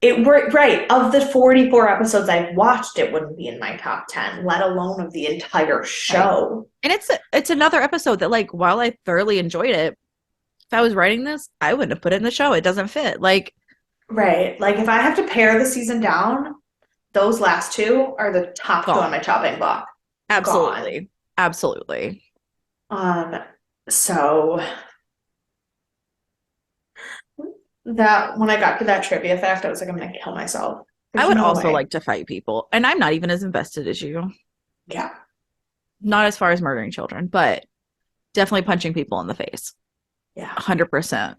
It were right. Of the 44 episodes I've watched, it wouldn't be in my top 10, let alone of the entire show. and it's another episode that, like, while I thoroughly enjoyed it, if I was writing this, I wouldn't have put it in the show. It doesn't fit. Like, Right. Like if I have to pare the season down, those last two are the top two on my chopping block. absolutely. Gone. Absolutely. So that when I got to that trivia fact, I was like, I'm gonna kill myself. I There's would no also way. like to fight people. And I'm not even as invested as you. Yeah. Not as far as murdering children, but definitely punching people in the face. Yeah. 100%.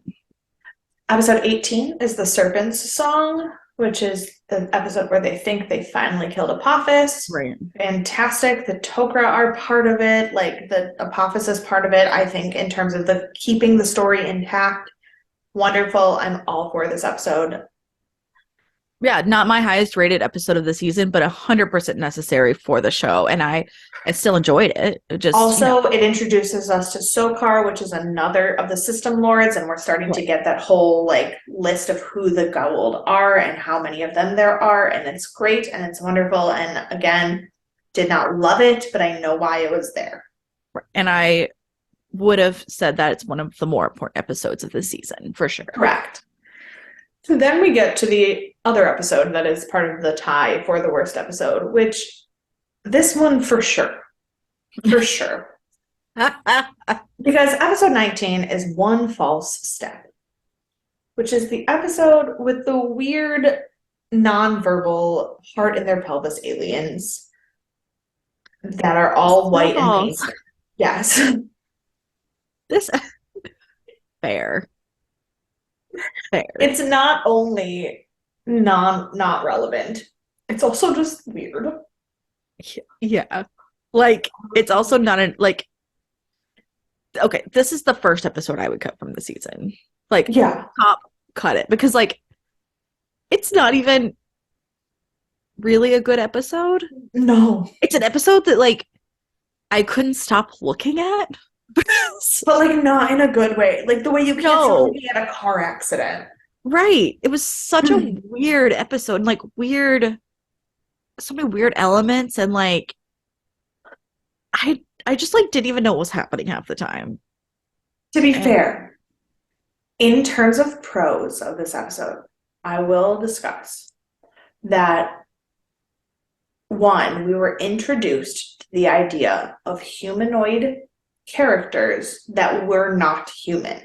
Episode 18 is the Serpent's Song, which is the episode where they think they finally killed Apophis. Right. Fantastic. The Tok'ra are part of it, like the Apophis is part of it, I think, in terms of the keeping the story intact. Wonderful. I'm all for this episode. Yeah, not my highest rated episode of the season, but 100% necessary for the show. And I still enjoyed it. It just Also, it introduces us to Sokar, which is another of the system lords, and we're starting to get that whole like list of who the Goa'uld are and how many of them there are, and it's great and it's wonderful. And again, did not love it, but I know why it was there. And I would have said that it's one of the more important episodes of the season, for sure. Correct. So then we get to the other episode that is part of the tie for the worst episode, which this one for sure. For sure. Because episode 19 is One False Step, which is the episode with the weird nonverbal heart in their pelvis aliens that are all white and pink. Yes. This fair. It's not only not relevant, it's also just weird. Yeah. Like, it's also not like, okay, this is the first episode I would cut from the season. Like, yeah, cut it because, like, it's not even really a good episode. No, it's an episode that, like, I couldn't stop looking at. But like not in a good way. Like the way you can't stop looking at a car accident. Right. It was such a weird episode and like so many weird elements and like I just like didn't even know what was happening half the time. To be fair, in terms of pros of this episode, I will discuss that one, we were introduced to the idea of humanoid characters that were not human.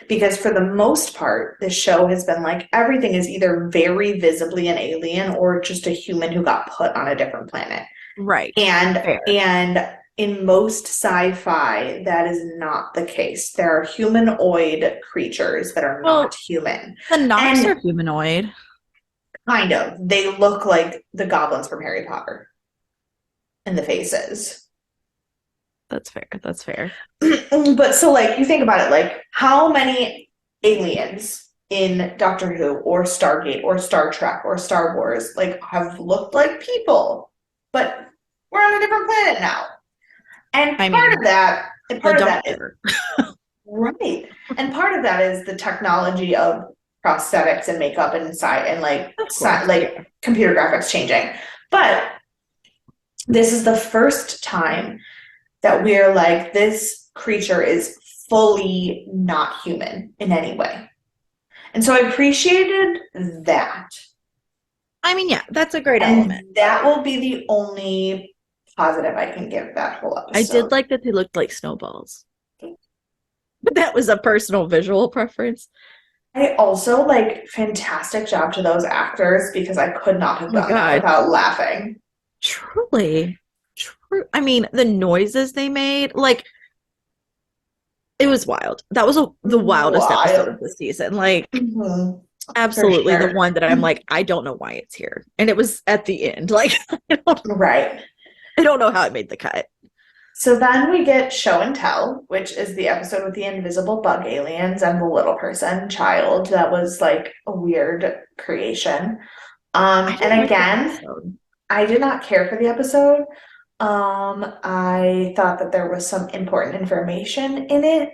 Because for the most part, the show has been like everything is either very visibly an alien or just a human who got put on a different planet. Right. And in most sci-fi, that is not the case. There are humanoid creatures that are not human. The Nox are humanoid. Kind of. They look like the goblins from Harry Potter in the faces. That's fair. That's fair. But so, like, you think about it, like, how many aliens in Doctor Who or Stargate or Star Trek or Star Wars, like, have looked like people, but we're on a different planet now. And I mean, the part of that is doctor. right. And part of that is the technology of prosthetics and makeup and side and like Of course. like Yeah. computer graphics changing. But this is the first time that we're like, this creature is fully not human in any way. And so I appreciated that. I mean, yeah, that's a great And element. that will be the only positive I can give that whole I did episode. like that they looked like snowballs. But that was a personal visual preference. I also like fantastic job to those actors because I could not have Oh my done that God. without laughing. Truly. True. I mean, the noises they made, like, it was wild. That was the wildest episode Wild. of the season. Like, Mhm. For absolutely the sure. one that I'm like, I don't know why it's here. And it was at the end. Like, Right. I don't know how it made the cut. So then we get Show and Tell, which is the episode with the invisible bug aliens and the little person child. That was like a weird creation. I didn't And like that again, episode. I did not care for the episode. I thought that there was some important information in it.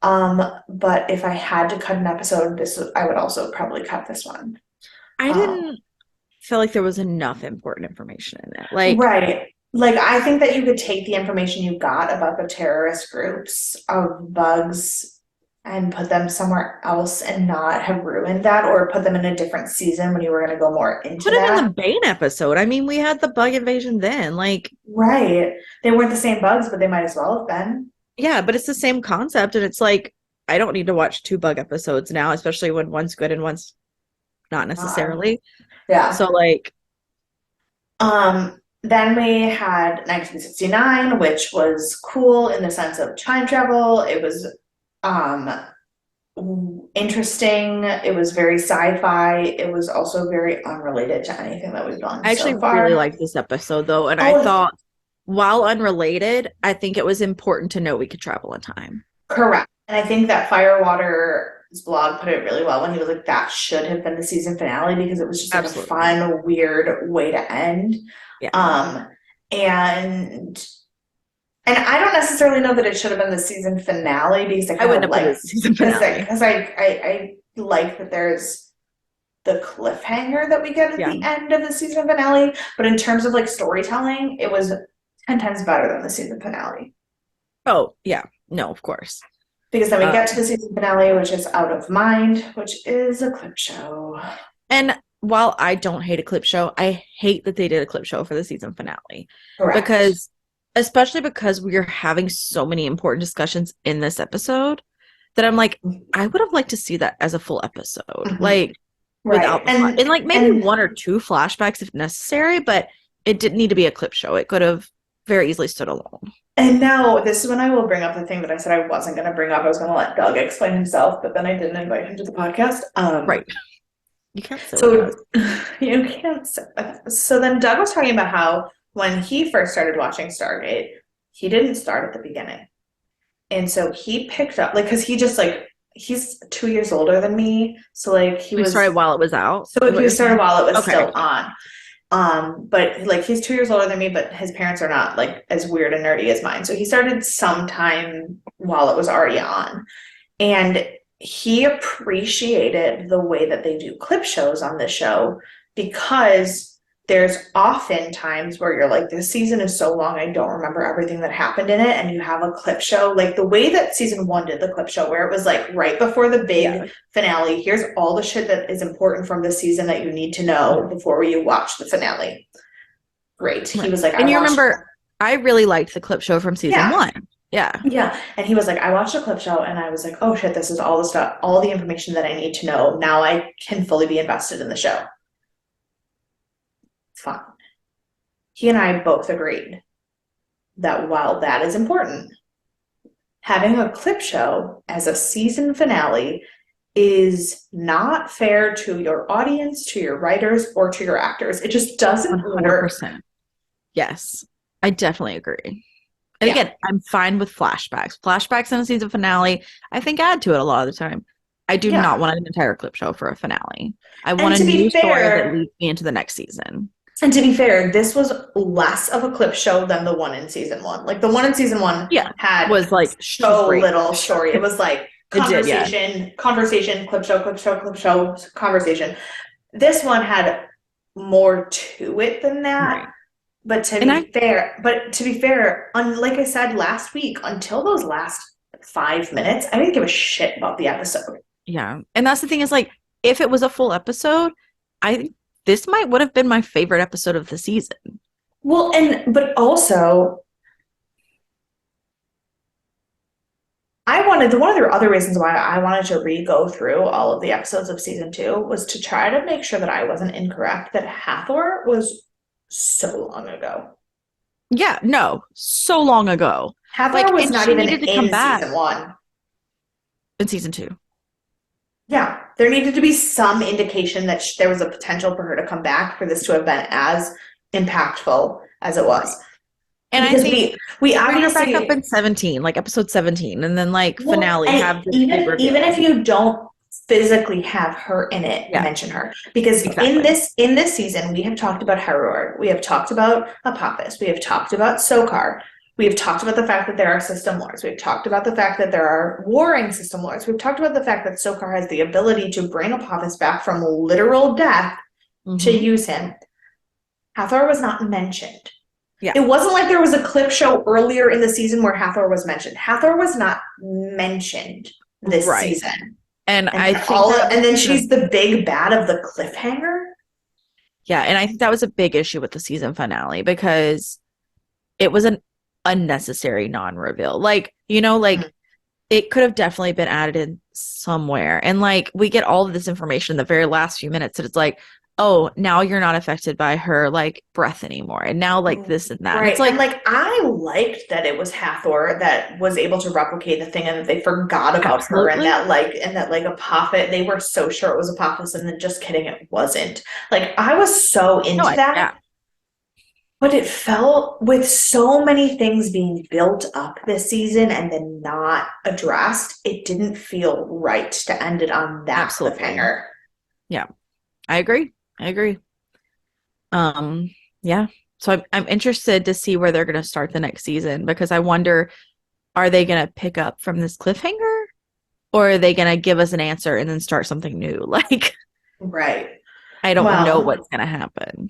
But if I had to cut an episode, I would also probably cut this one. I Um, didn't feel like there was enough important information in it. Like, right. Like I think that you could take the information you got about the terrorist groups of bugs and put them somewhere else and not have ruined that, or put them in a different season when you were going to go more into put him in the that. Bane episode. I mean, we had the bug invasion then. Like, Right. They weren't the same bugs, but they might as well have been. yeah, but it's the same concept. And it's like, I don't need to watch two bug episodes now, especially when one's good and one's not necessarily. Yeah. So, like, Then we had 1969, which was cool in the sense of time travel. It was um interesting. It was very sci-fi. It was also very unrelated to anything that we've done I so actually really far. liked this episode though. And I Oh, thought, while unrelated, I think it was important to know we could travel in time. correct. And I think that Firewater's blog put it really well when he was like, that should have been the season finale because it was just like a Absolutely. fun, weird way to end. Yeah. Um, and And I don't necessarily know that it should have been the season finale because I I kind wouldn't of have put it like as season finale. because I like that there's the cliffhanger that we get at Yeah. the end of the season finale. But in terms of like storytelling, it was 10 times better than the season finale. Oh, yeah. No, of course. Because then we Uh, get to the season finale, which is Out of Mind, which is a clip show. and while I don't hate a clip show, I hate that they did a clip show for the season finale. Correct. Because, especially because we are having so many important discussions in this episode, that I'm like, I would have liked to see that as a full episode. Mhm. Like, Right. without and like maybe one or two flashbacks if necessary, but it didn't need to be a clip show. It could have very easily stood alone. And now this is when I will bring up the thing that I said I wasn't going to bring up. I was going to let Doug explain himself, but then I didn't invite him to the podcast. Right. You can't sit with So us. you can't. So then Doug was talking about how when he first started watching Stargate, he didn't start at the beginning, and so he picked up like because he just like he's 2 years older than me, so like he We was started while it was out. so he started while it was Okay. still on. But like he's 2 years older than me, but his parents are not like as weird and nerdy as mine. So he started sometime while it was already on. And he appreciated the way that they do clip shows on this show because there's often times where you're like, this season is so long, I don't remember everything that happened in it. And you have a clip show, like the way that season one did the clip show, where it was like right before the big finale, here's all the shit that is important from the season that you need to know before you watch the finale. Great. He was like, and you remember, I really liked the clip show from season one. Yeah. Yeah. And he was like, I watched a clip show and I was like, oh shit, this is all the stuff, all the information that I need to know. Now I can fully be invested in the show. Fine. He and I both agreed that while that is important, having a clip show as a season finale is not fair to your audience, to your writers, or to your actors. It just doesn't work. 100%. Yes, I definitely agree. And Yeah. again, I'm fine with flashbacks. Flashbacks in a season finale, I think add to it a lot of the time. I do not Yeah. want an entire clip show for a finale. I want And a to new be story that fair, leads me into the next season. this was less of a clip show than the one in season one. Like the one in season one Yeah, had was like so straight. little story. It was like It did, yeah. conversation, clip show, clip show, clip show, conversation. This one had more to it than that. Right. But to And be fair, like I said last week, until those last 5 minutes, I didn't give a shit about the episode. yeah. And that's the thing is like, if it was a full episode, I think this would have been my favorite episode of the season. Well, but also, one of the other reasons why I wanted to re-go through all of the episodes of season 2 was to try to make sure that I wasn't incorrect, that Hathor was so long ago. Yeah, no, so long ago. Hathor was and not she even needed to come in back season 1. in season 2. Yeah, there needed to be some indication that there was a potential for her to come back for this to have been as impactful as it was. And because I think we bring her back up obviously in 17, like episode 17, and then like finale and have this big reveal. even if you don't physically have her in it, Yeah. mention her, because Exactly. in this season we have talked about Heror, we have talked about Apophis, we have talked about Sokar, we have talked about the fact that there are system lords, we've talked about the fact that there are warring system lords, we've talked about the fact that Sokar has the ability to bring Apophis back from literal death to use him. Hathor was not mentioned. Yeah. It wasn't like there was a clip show earlier in the season where Hathor was mentioned. Hathor was not mentioned this season. And I think and then she's the big bad of the cliffhanger. Yeah, and I think that was a big issue with the season finale because it was an unnecessary non-reveal. Like, it could have definitely been added in somewhere. And like we get all of this information in the very last few minutes, and it's like, oh, now you're not affected by her like breath anymore, and now like this and that. Right. And it's like, and like I liked that it was Hathor that was able to replicate the thing, and that they forgot about her, and that like Apophis, they were so sure it was Apophis, and then just kidding, it wasn't. Like I was so into that. Yeah. But it felt, with so many things being built up this season and then not addressed, it didn't feel right to end it on that cliffhanger. Yeah, I agree. Yeah. So I'm interested to see where they're going to start the next season, because I wonder, are they going to pick up from this cliffhanger, or are they going to give us an answer and then start something new? Like, right. I don't know what's going to happen.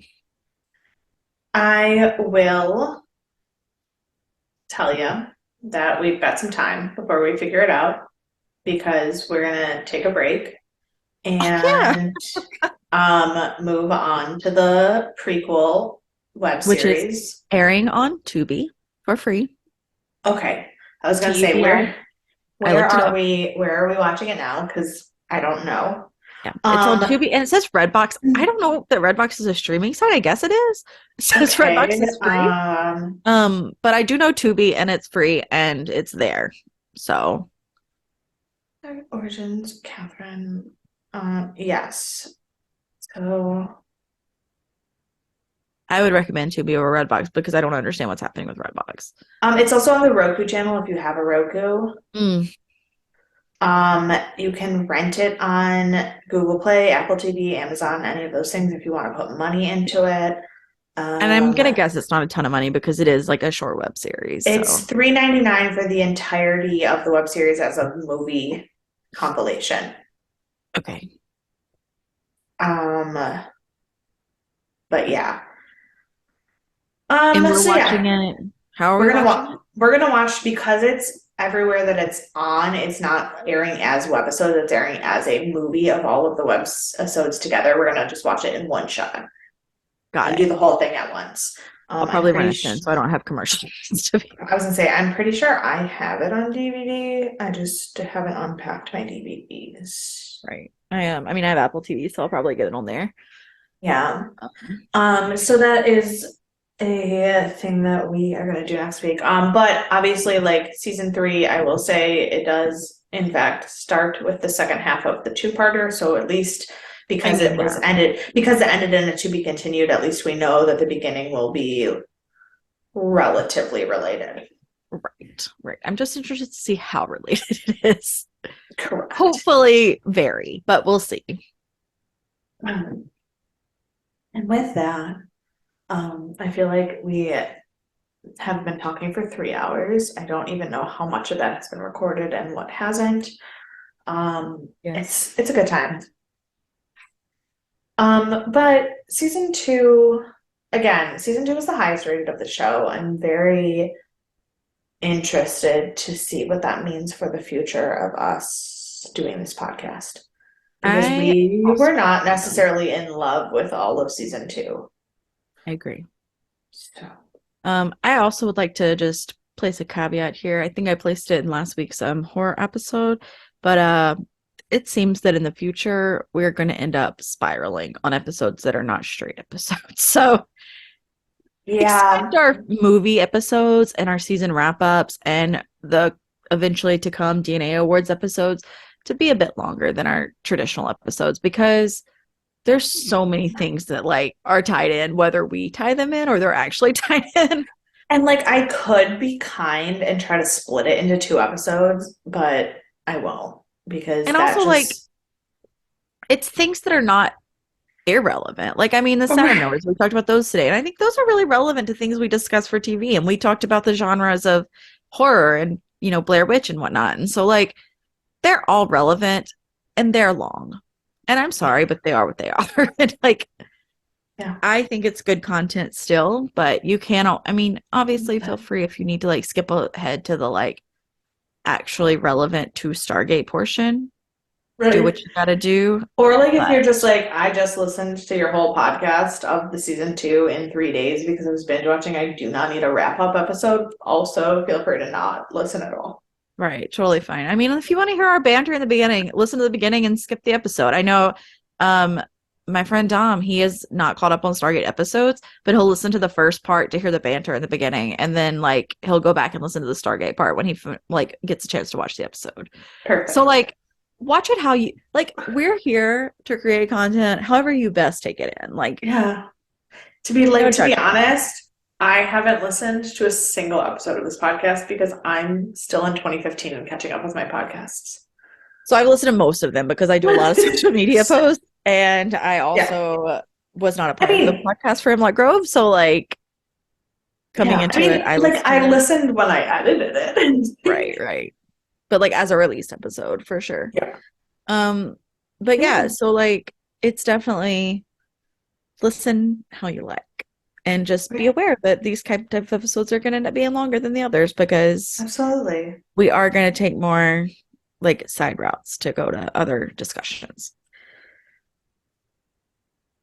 I will tell you that we've got some time before we figure it out, because we're going to take a break and move on to the prequel web series, which is airing on Tubi for free. Okay, I was gonna say, where are we watching it now? Because I don't know. Yeah, it's on Tubi, and it says Redbox. I don't know that Redbox is a streaming site. I guess it is. It says Redbox is free. But I do know Tubi, and it's free, and it's there. So, Origins, Catherine. Yes. So I would recommend Tubi over Redbox, because I don't understand what's happening with Redbox. It's also on the Roku channel if you have a Roku. You can rent it on Google Play, Apple TV, Amazon, any of those things if you want to put money into it. And I'm gonna guess it's not a ton of money, because it is like a short web series. It's $3.99 for the entirety of the web series as a movie compilation. Okay. But yeah. And we're watching it. How are we watching it? We're gonna watch, because it's everywhere that it's on. It's not airing as webisodes. It's airing as a movie of all of the webisodes together. We're gonna just watch it in one shot. Got it. Do the whole thing at once. I'll probably run it in, so I don't have commercials. I was gonna say, I'm pretty sure I have it on DVD. I just haven't unpacked my DVDs. Right. I am. I mean, I have Apple TV, so I'll probably get it on there. Yeah. So that is a thing that we are gonna do next week. But obviously, like season 3, I will say it does in fact, start with the second half of the two-parter. So at least I because mean, it was yeah, ended, because it ended in a to be continued, at least we know that the beginning will be relatively related. right, right. I'm just interested to see how related it is. Correct. Hopefully, very, but we'll see. Um, and with that, I feel like we have been talking for 3 hours. I don't even know how much of that has been recorded and what hasn't. Yeah. It's a good time. But season two, again, season two is the highest rated of the show. I'm very interested to see what that means for the future of us doing this podcast because I we also were not think so. necessarily in love with all of season two. I agree. So, I also would like to just place a caveat here. I think I placed it in last week's horror episode, but it seems that in the future we're going to end up spiraling on episodes that are not straight episodes. So expect yeah, our movie episodes and our season wrap-ups and the eventually to come DNA Awards episodes to be a bit longer than our traditional episodes because there's so many things that like are tied in, whether we tie them in or they're actually tied in. and like I could be kind and try to split it into two episodes, but I won't because And that also like just it's things that are not irrelevant. Like I mean the Saturn right. Awards, we talked about those today. And I think those are really relevant to things we discuss for TV. And we talked about the genres of horror and Blair Witch and whatnot. And so like they're all relevant and they're long. And I'm sorry, Yeah, but they are what they are. And like yeah. I think it's good content still, but you cannot I mean, obviously feel free if you need to like skip ahead to the like actually relevant to Stargate portion. Do Right. what you gotta do. Or like if But you're just like, I just listened to your whole podcast of the season two in 3 days because I was binge watching. I do not need a wrap up episode. Also, feel free to not listen at all. right, totally fine. I mean, if you want to hear our banter in the beginning, listen to the beginning and skip the episode. I know um my friend Dom, he is not caught up on Stargate episodes, but he'll listen to the first part to hear the banter in the beginning, and then like he'll go back and listen to the Stargate part when he like gets a chance to watch the episode. So Perfect. like watch it how you like we're here to create content however you best take it in. Like Yeah. no To be judgment. honest, I haven't listened to a single episode of this podcast because I'm still in 2015 and catching up with my podcasts. So I've listened to most of them because I do a lot of social media posts, and I Yeah. also was not a I part of the mean, podcast for Hemlock Grove. So like coming yeah. I into it, mean, I like I listened. listened when I edited it. Right, right. But like as a released episode for sure. Yeah. Um, but yeah, Yeah. so like it's definitely listen how you like. And just be aware that these type of episodes are going to end up being longer than the others because Absolutely. we are going to take more like side routes to go to other discussions.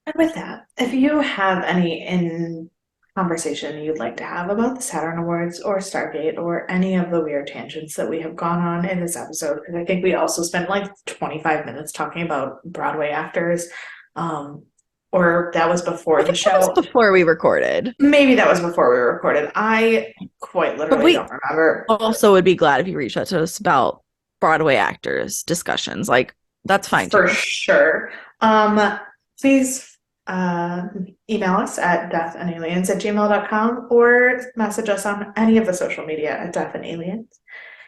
And with that, if you have any in conversation you'd like to have about the Saturn Awards or Stargate or any of the weird tangents that we have gone on in this episode, because I think we also spent like 25 minutes talking about Broadway actors, um, or that was I before the think that was show. before we recorded. Maybe that was before we recorded. I quite But literally we don't remember also would be glad if you reached out to us about Broadway actors discussions. Like that's fine for too. sure. Please uh, email us at deathandaliens@gmail.com or message us on any of the social media at Death and Aliens.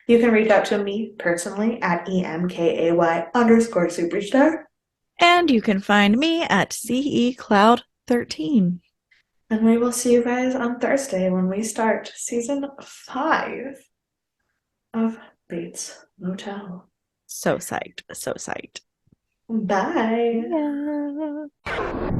You can reach out to me personally at EMKAY_superstar. And you can find me at CE Cloud 13. And we will see you guys on Thursday when we start season 5 of Bates Motel. So psyched. So psyched. Bye. Yeah.